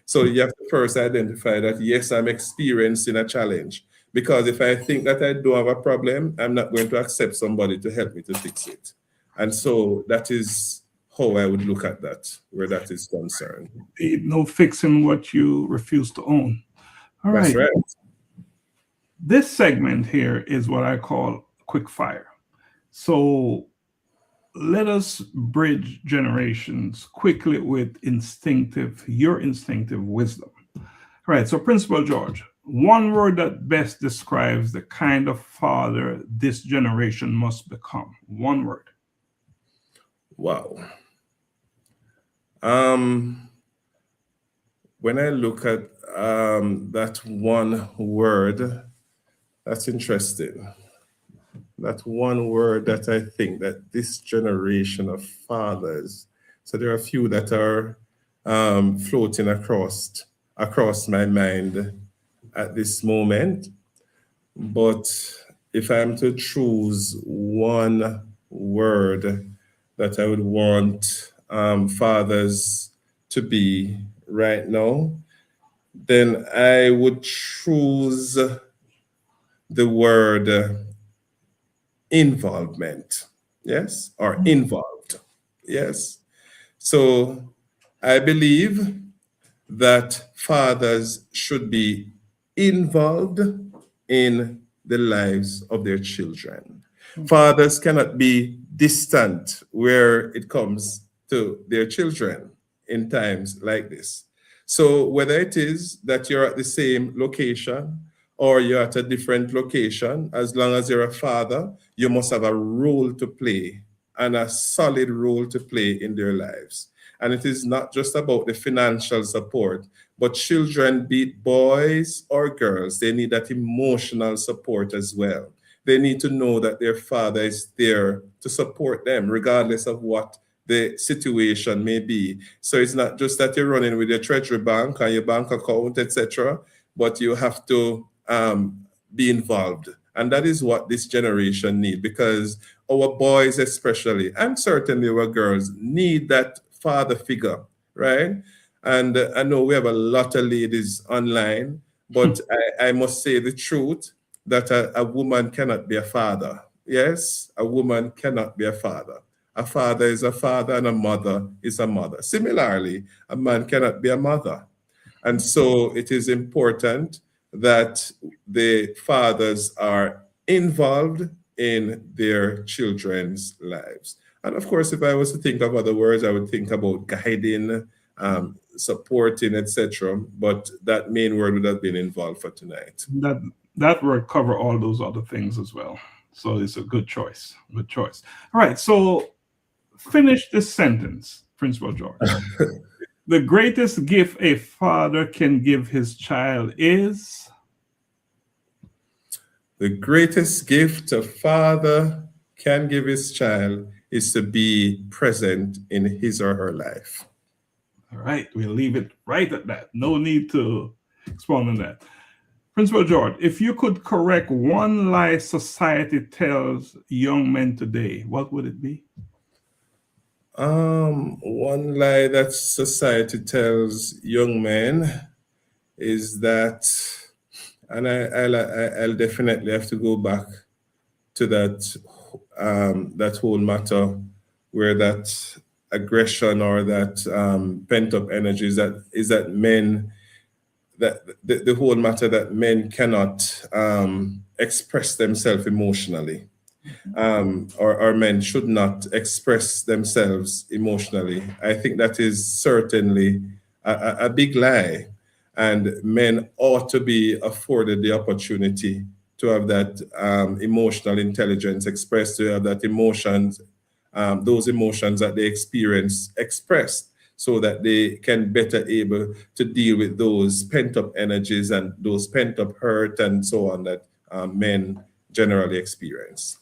So you have to first identify that, yes, I'm experiencing a challenge. Because if I think that I don't have a problem, I'm not going to accept somebody to help me to fix it. And so that is how I would look at that, where that is concerned. No fixing what you refuse to own. All That's right. right. This segment here is what I call quick fire. So let us bridge generations quickly with your instinctive wisdom. All right. So, Principal George, one word that best describes the kind of father this generation must become. One word. Wow. When I look at that one word, that's interesting. That one word that I think that this generation of fathers, so there are a few that are floating across my mind at this moment. But if I'm to choose one word that I would want fathers to be right now, then I would choose the word involvement. Yes, or involved. Yes. So I believe that fathers should be involved in the lives of their children. Fathers cannot be distant where it comes to their children in times like this. So whether it is that you're at the same location or you're at a different location, as long as you're a father, you must have a role to play, and a solid role to play in their lives. And it is not just about the financial support, but children, be it boys or girls, they need that emotional support as well. They need to know that their father is there to support them, regardless of what the situation may be. So it's not just that you're running with your treasury bank and your bank account, etc., but you have to be involved. And that is what this generation need, because our boys especially, and certainly our girls, need that father figure, right? And I know we have a lot of ladies online, but I must say the truth that a woman cannot be a father. Yes, a woman cannot be a father. A father is a father and a mother is a mother. Similarly, a man cannot be a mother. And so it is important that the fathers are involved in their children's lives. And of course, if I was to think of other words, I would think about guiding, supporting, etc. But that main word would have been involved for tonight. That word cover all those other things as well. So it's a good choice. Good choice. All right. So finish this sentence, Principal George. The greatest gift a father can give his child is? The greatest gift a father can give his child is to be present in his or her life. All right. We'll leave it right at that. No need to expound on that. Principal George, if you could correct one lie society tells young men today, what would it be? One lie that society tells young men is that, and I'll definitely have to go back to that that whole matter where that aggression or that pent up energy is that men, that the whole matter that men cannot express themselves emotionally. Or men should not express themselves emotionally. I think that is certainly a big lie, and men ought to be afforded the opportunity to have that emotional intelligence expressed, to have that emotions, those emotions that they experience expressed, so that they can better able to deal with those pent up energies and those pent up hurt and so on that men generally experience.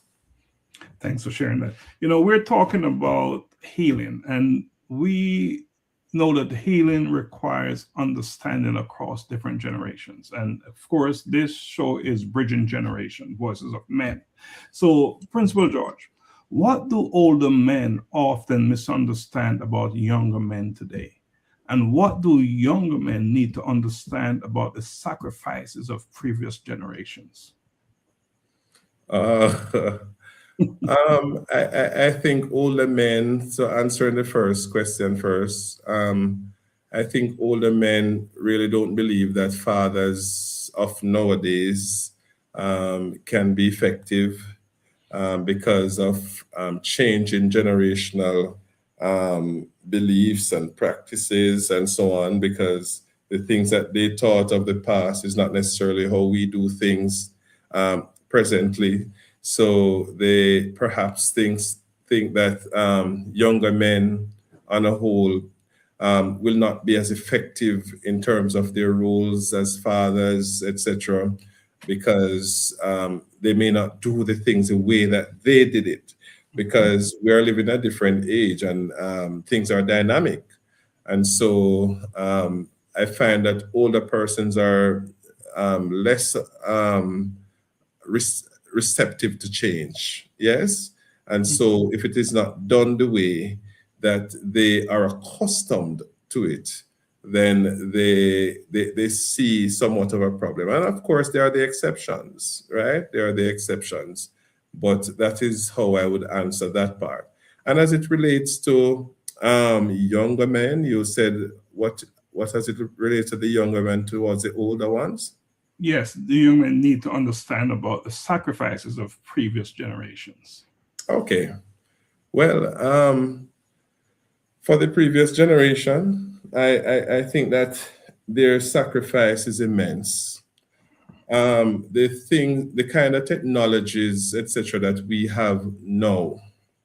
Thanks for sharing that. We're talking about healing, and we know that healing requires understanding across different generations. And of course, this show is Bridging Generation, Voices of Men. So, Principal George, what do older men often misunderstand about younger men today? And what do younger men need to understand about the sacrifices of previous generations? I think older men, so answering the first question first, I think older men really don't believe that fathers of nowadays can be effective because of change in generational beliefs and practices and so on, because the things that they taught of the past is not necessarily how we do things presently. So they perhaps think that younger men on a whole will not be as effective in terms of their roles as fathers, etc., because they may not do the things the way that they did it, because we are living a different age and things are dynamic. And so I find that older persons are less receptive to change. Yes. And so if it is not done the way that they are accustomed to it, then they see somewhat of a problem. And of course, there are the exceptions, right? There are the exceptions. But that is how I would answer that part. And as it relates to younger men, you said, what has it related to the younger men towards the older ones? Yes, the young men need to understand about the sacrifices of previous generations. Okay. Well, for the previous generation, I think that their sacrifice is immense. The kind of technologies, etc., that we have now,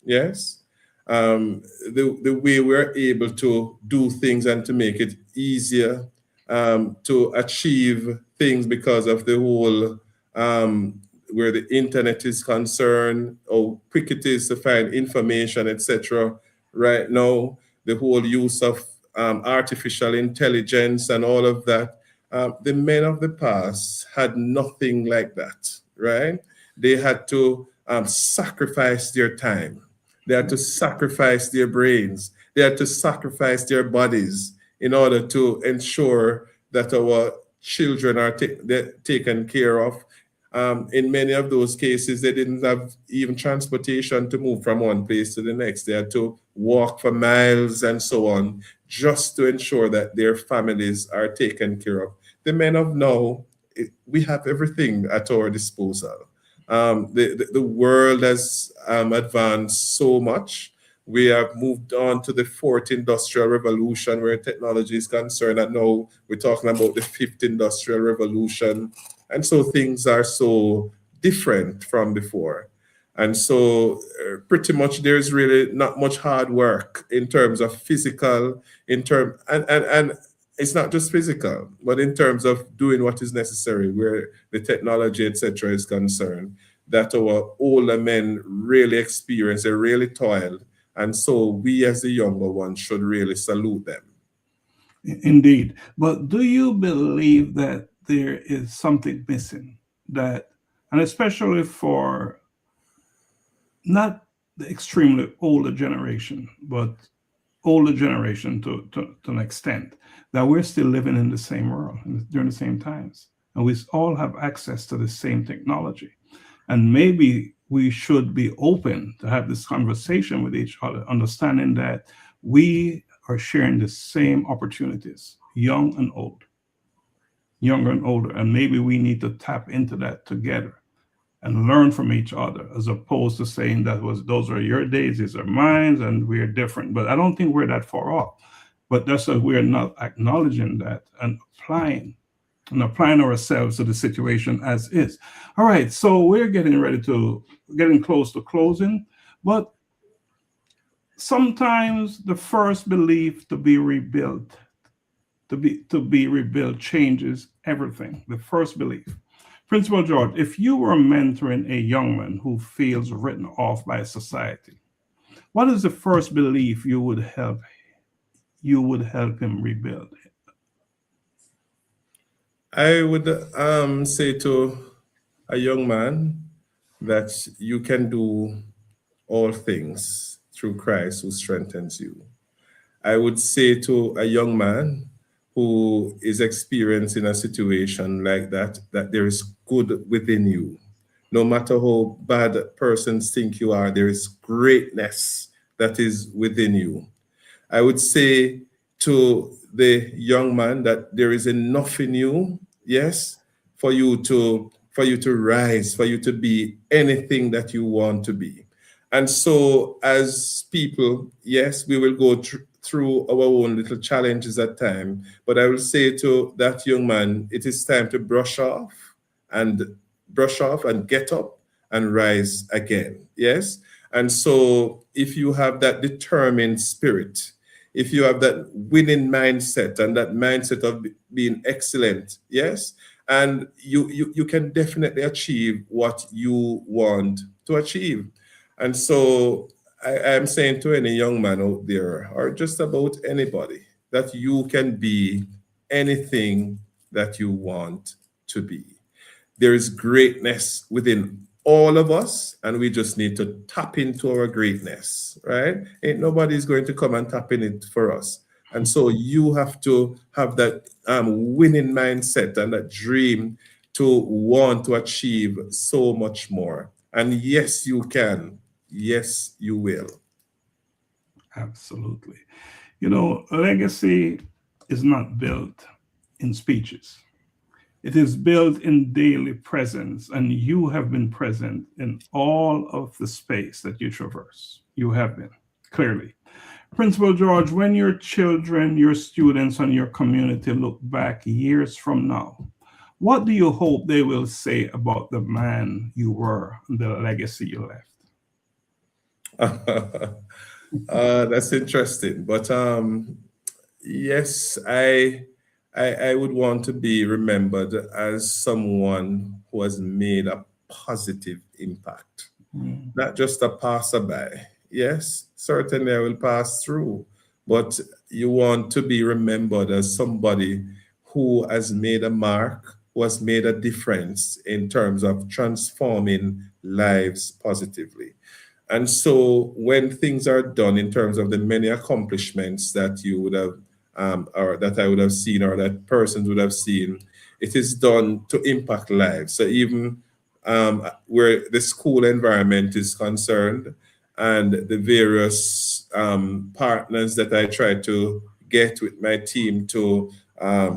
yes, the way we're able to do things and to make it easier to achieve things because of the whole where the internet is concerned, how quick it is to find information, etc. Right now, the whole use of artificial intelligence and all of that. The men of the past had nothing like that, right? They had to sacrifice their time. They had to sacrifice their brains. They had to sacrifice their bodies in order to ensure that our children are taken care of. In many of those cases, they didn't have even transportation to move from one place to the next. They had to walk for miles and so on, just to ensure that their families are taken care of. The men of now, we have everything at our disposal. The world has advanced so much. We have moved on to the fourth industrial revolution where technology is concerned, and now we're talking about the fifth industrial revolution. And so things are so different from before. And so pretty much there's really not much hard work in terms of physical, and it's not just physical, but in terms of doing what is necessary where the technology, etc., is concerned, that our older men really experience, they really toil. And so we as the younger ones should really salute them. Indeed. But do you believe that there is something missing that, and especially for not the extremely older generation, but older generation to an extent, that we're still living in the same world during the same times, and we all have access to the same technology, and maybe we should be open to have this conversation with each other, understanding that we are sharing the same opportunities, young and old, younger and older, and maybe we need to tap into that together and learn from each other, as opposed to saying that those are your days, these are mine, and we're different. But I don't think we're that far off. But that's why we're not acknowledging that and applying ourselves to the situation as is. All right, so we're getting close to closing, but sometimes the first belief to be rebuilt changes everything. The first belief. Principal George, if you were mentoring a young man who feels written off by society, what is the first belief you would help him rebuild? I would say to a young man that you can do all things through Christ who strengthens you. I would say to a young man who is experiencing a situation like that there is good within you. No matter how bad persons think you are, there is greatness that is within you. I would say to the young man that there is enough in you, yes, for you to rise, for you to be anything that you want to be. And so as people, yes, we will go through our own little challenges at times, but I will say to that young man, it is time to brush off and get up and rise again. Yes. And so if you have that determined spirit, if you have that winning mindset and that mindset of being excellent, yes, and you can definitely achieve what you want to achieve. And so I am saying to any young man out there, or just about anybody, that you can be anything that you want to be. There is greatness within all of us, and we just need to tap into our greatness, right? Ain't nobody's going to come and tap in it for us. And so you have to have that winning mindset and that dream to want to achieve so much more. And yes, you can. Yes, you will. Absolutely. You know, legacy is not built in speeches. It is built in daily presence, and you have been present in all of the space that you traverse. You have been, clearly. Principal George, when your children, your students, and your community look back years from now, what do you hope they will say about the man you were and the legacy you left? That's interesting. But yes, I would want to be remembered as someone who has made a positive impact, not just a passerby. Yes, certainly I will pass through, but you want to be remembered as somebody who has made a mark, who has made a difference in terms of transforming lives positively. And so when things are done in terms of the many accomplishments that you would have, or that I would have seen, or that persons would have seen, it is done to impact lives. So even where the school environment is concerned and the various partners that I try to get with my team to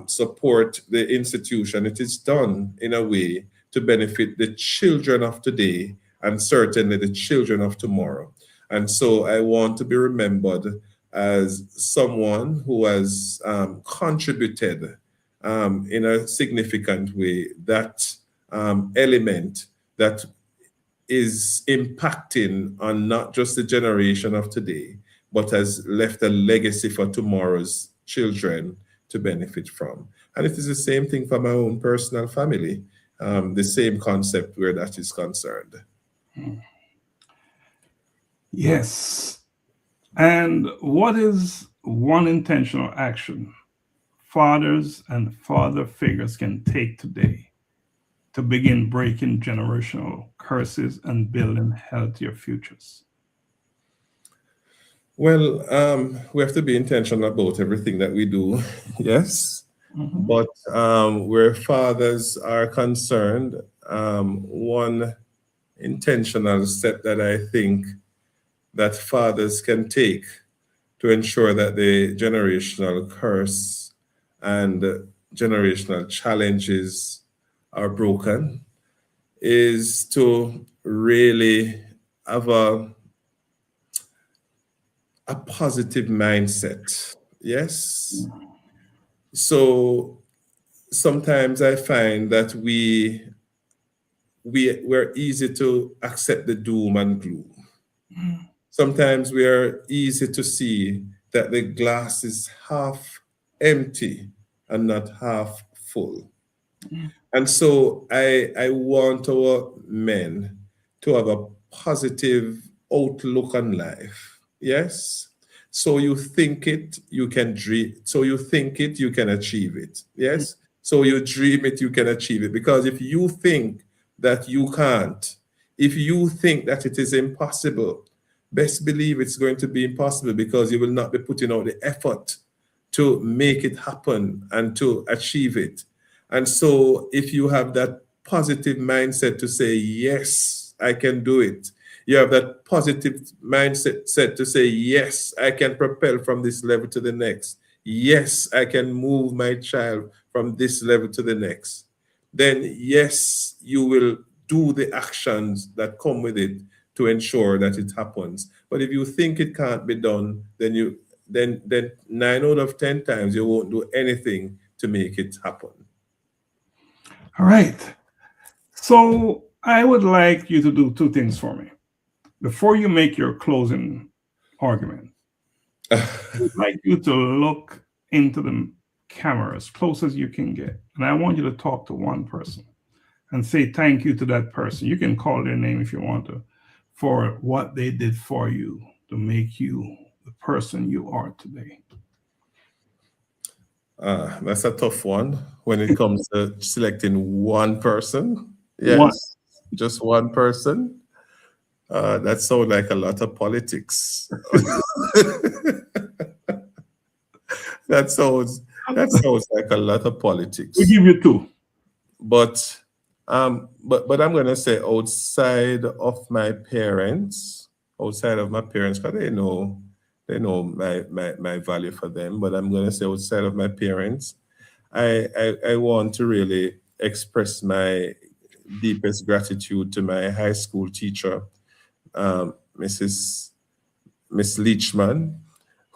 support the institution, it is done in a way to benefit the children of today and certainly the children of tomorrow. And so I want to be remembered as someone who has contributed in a significant way that element that is impacting on not just the generation of today, but has left a legacy for tomorrow's children to benefit from. And it is the same thing for my own personal family, the same concept where that is concerned. Yes. And what is one intentional action fathers and father figures can take today to begin breaking generational curses and building healthier futures? Well, we have to be intentional about everything that we do, yes. But where fathers are concerned, one intentional step that I think that fathers can take to ensure that the generational curse and generational challenges are broken is to really have a positive mindset. Yes. So sometimes I find that we're easy to accept the doom and gloom. Sometimes we are easy to see that the glass is half empty and not half full. And so I want our men to have a positive outlook on life. Yes. So you think it, you can dream. So you think it, you can achieve it. Yes. So you dream it, you can achieve it. Because if you think that you can't, if you think that it is impossible, best believe it's going to be impossible because you will not be putting out the effort to make it happen and to achieve it. And so if you have that positive mindset to say, yes, I can do it. You have that positive mindset to say, yes, I can propel from this level to the next. Yes, I can move my child from this level to the next. Then yes, you will do the actions that come with it to ensure that it happens. But if you think it can't be done, then 9 out of 10 times you won't do anything to make it happen. All right. So I would like you to do two things for me. Before you make your closing argument, I'd like you to look into the camera as close as you can get. And I want you to talk to one person and say thank you to that person. You can call their name if you want to, for what they did for you to make you the person you are today. That's a tough one when it comes to selecting one person. Yes, One. just one person. That sounds like a lot of politics. That sounds like a lot of politics. We give you two. But I'm gonna say outside of my parents, because they know my value for them. But I'm gonna say outside of my parents, I want to really express my deepest gratitude to my high school teacher, Miss Leachman,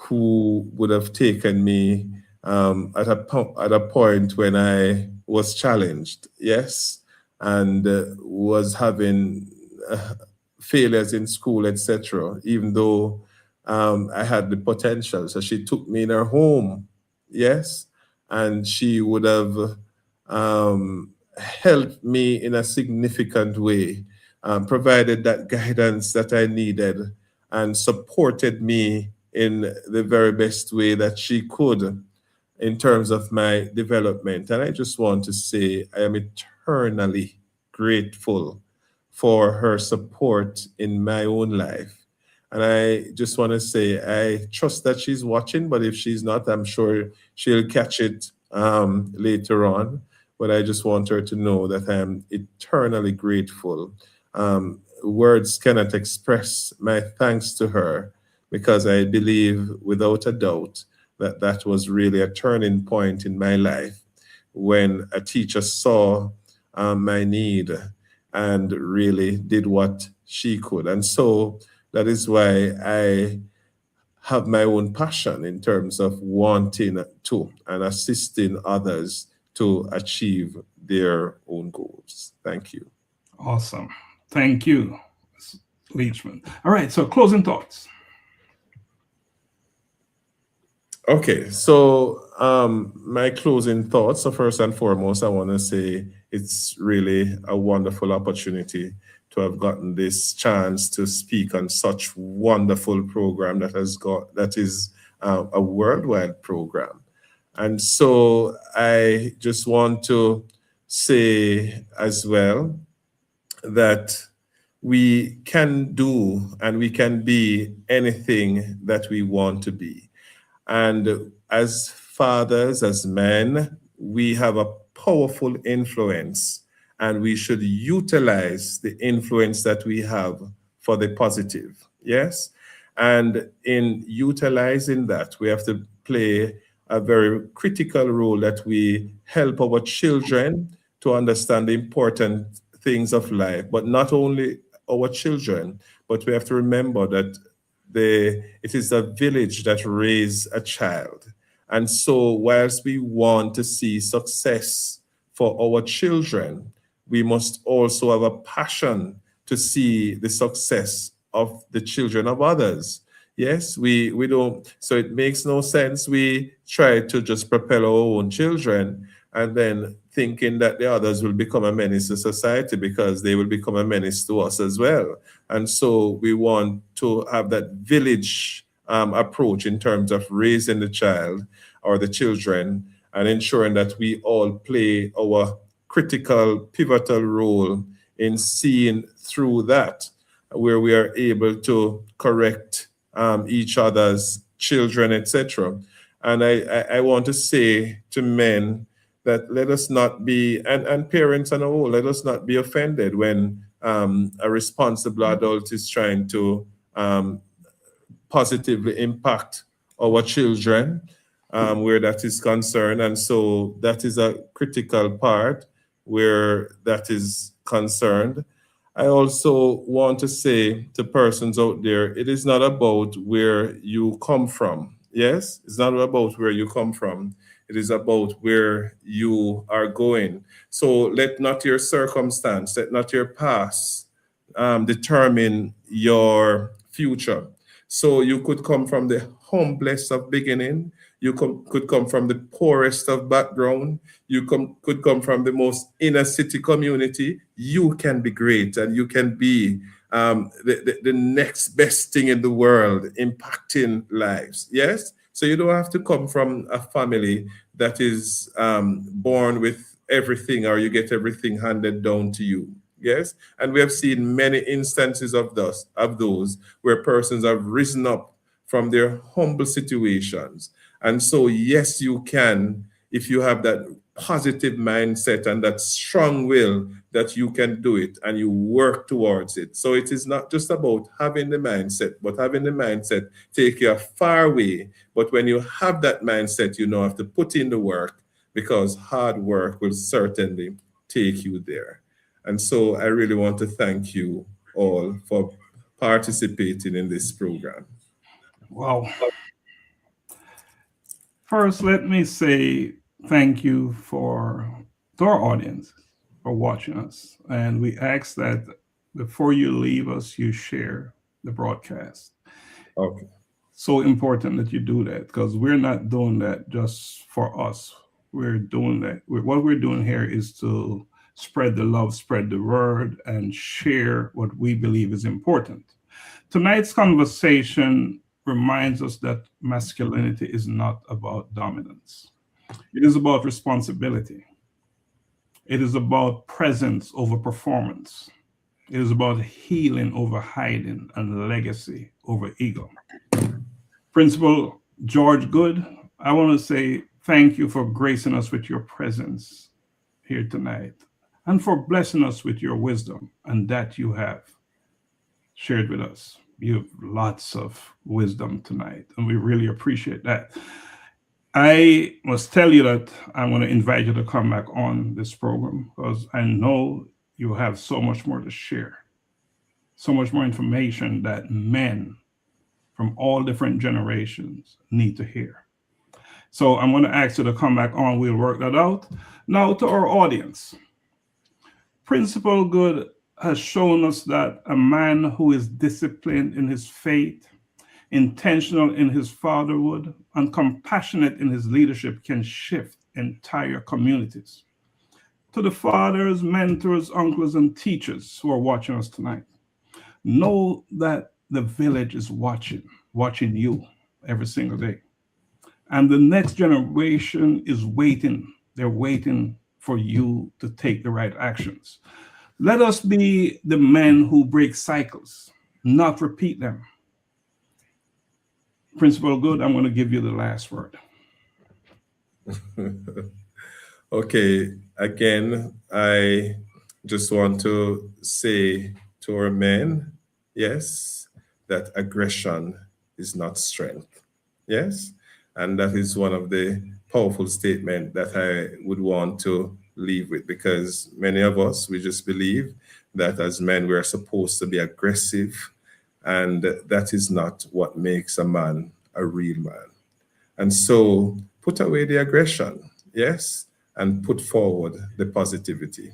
who would have taken me at a point when I was challenged, yes, and was having failures in school, etc., even though I had the potential. So she took me in her home, yes, and she would have helped me in a significant way, provided that guidance that I needed, and supported me in the very best way that she could in terms of my development. And I just want to say I am eternally grateful for her support in my own life. And I just want to say I trust that she's watching, but if she's not, I'm sure she'll catch it later on. But I just want her to know that I am eternally grateful. Words cannot express my thanks to her, because I believe without a doubt that that was really a turning point in my life when a teacher saw my need and really did what she could. And so that is why I have my own passion in terms of wanting to and assisting others to achieve their own goals. Thank you. Awesome. Thank you, Leachman. All right, so closing thoughts. Okay, so my closing thoughts. So first and foremost, I want to say it's really a wonderful opportunity to have gotten this chance to speak on such wonderful program that is a worldwide program. And so I just want to say as well that we can do and we can be anything that we want to be. And as fathers, as men, we have a powerful influence, and we should utilize the influence that we have for the positive. Yes. And in utilizing that, we have to play a very critical role that we help our children to understand the important things of life, but not only our children, but we have to remember that it is a village that raise a child. And so whilst we want to see success for our children, we must also have a passion to see the success of the children of others. Yes, we don't, so it makes no sense we try to just propel our own children and then thinking that the others will become a menace to society, because they will become a menace to us as well. And so we want to have that village approach in terms of raising the child or the children, and ensuring that we all play our critical, pivotal role in seeing through that, where we are able to correct each other's children, etc. And I want to say to men that let us not be, and parents and all, let us not be offended when a responsible adult is trying to positively impact our children where that is concerned. And so that is a critical part where that is concerned. I also want to say to persons out there, it is not about where you come from. Yes, it's not about where you come from. It is about where you are going. So let not your circumstance, let not your past determine your future. So you could come from the humblest of beginning. Could come from the poorest of background. Could come from the most inner city community. You can be great, and you can be the next best thing in the world, impacting lives. Yes? So you don't have to come from a family that is born with everything, or you get everything handed down to you. Yes, and we have seen many instances of those where persons have risen up from their humble situations. And so, yes, you can, if you have that positive mindset and that strong will, that you can do it and you work towards it. So it is not just about having the mindset, but having the mindset take you a far way. But when you have that mindset, you know have to put in the work, because hard work will certainly take you there. And so I really want to thank you all for participating in this program. Wow. First, let me say thank you to our audience for watching us. And we ask that before you leave us, you share the broadcast. Okay. So important that you do that because we're not doing that just for us. We're doing that. What we're doing here is to spread the love, spread the word, and share what we believe is important. Tonight's conversation reminds us that masculinity is not about dominance. It is about responsibility. It is about presence over performance. It is about healing over hiding and legacy over ego. Principal George Goode, I want to say thank you for gracing us with your presence here tonight and for blessing us with your wisdom and that you have shared with us. You have lots of wisdom tonight, and we really appreciate that. I must tell you that I'm going to invite you to come back on this program because I know you have so much more to share, so much more information that men from all different generations need to hear. So I'm going to ask you to come back on. We'll work that out. Now to our audience. Principal Goode has shown us that a man who is disciplined in his faith, intentional in his fatherhood, and compassionate in his leadership can shift entire communities. To the fathers, mentors, uncles, and teachers who are watching us tonight, know that the village is watching you every single day. And the next generation is waiting. They're waiting for you to take the right actions. Let us be the men who break cycles, not repeat them. Principal Goode, I'm going to give you the last word. Okay, again, I just want to say to our men, yes, that aggression is not strength. Yes, and that is one of the powerful statements that I would want to leave with, because many of us, we just believe that as men, we are supposed to be aggressive, and that is not what makes a man a real man. And so put away the aggression, yes, and put forward the positivity.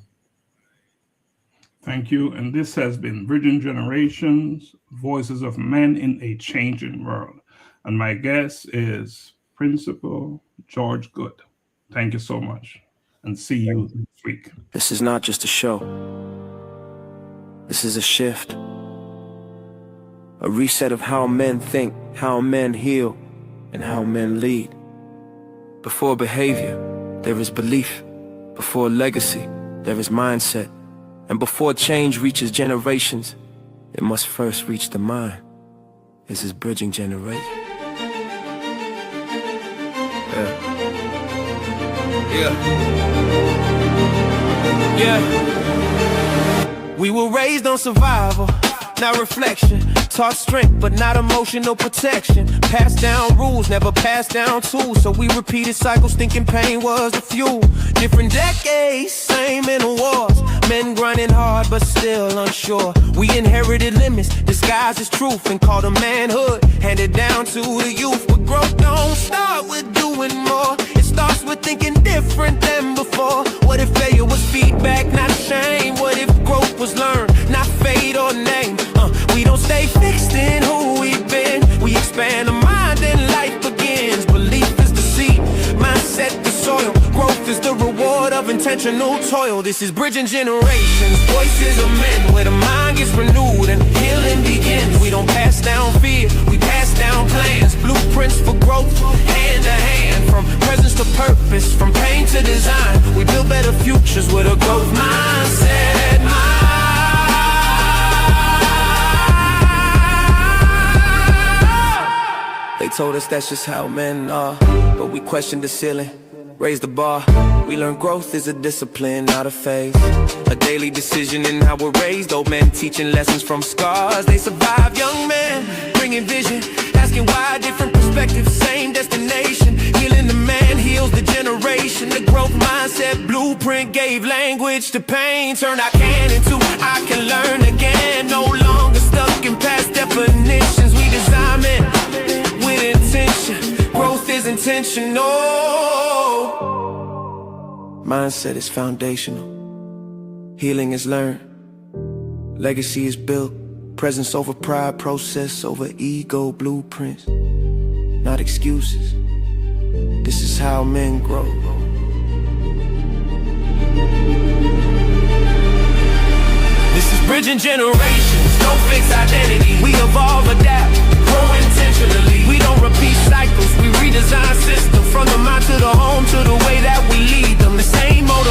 Thank you. And this has been Bridging Generations, Voices of Men in a Changing World. And my guest is Principal George Goode. Thank you so much. And see you next week. This is not just a show. This is a shift. A reset of how men think, how men heal, and how men lead. Before behavior, there is belief. Before legacy, there is mindset. And before change reaches generations, it must first reach the mind. This is Bridging Generation. Yeah. We were raised on survival, not reflection. Taught strength, but not emotional protection. Passed down rules, never passed down tools. So we repeated cycles, thinking pain was the fuel. Different decades, same mental wars. Men grinding hard, but still unsure. We inherited limits, disguised as truth, and called them manhood. Handed down to the youth. But growth don't start with doing more. It starts with thinking different than before. What if failure was feedback, not shame? What if growth was learned, not fate or name? We don't stay fixed in who we've been. We expand the mind and life begins. Belief is the seed, mindset the soil. Growth is the reward of intentional toil. This is Bridging Generations, Voices of Men, where the mind gets renewed and healing begins. We don't pass down fear, we pass down plans. Blueprints for growth, hand to hand. From presence to purpose, from pain to design. We build better futures with a growth mindset. They told us that's just how men are, but we questioned the ceiling, raised the bar. We learned growth is a discipline, not a phase. A daily decision in how we're raised. Old men teaching lessons from scars. They survive, young men bringing vision, asking why different perspectives, same destination. Healing the man heals the generation. The growth mindset blueprint gave language to pain. Turn I can into I can learn again. No longer stuck in past definitions. We design men with intention. Growth is intentional. Mindset is foundational. Healing is learned. Legacy is built. Presence over pride, process over ego, blueprints, not excuses. This is how men grow. This is bridging generations, no fixed identity. We evolve, adapt, grow intentionally. We don't repeat cycles, we redesign systems. From the mind to the home to the way that we lead them. The same motivation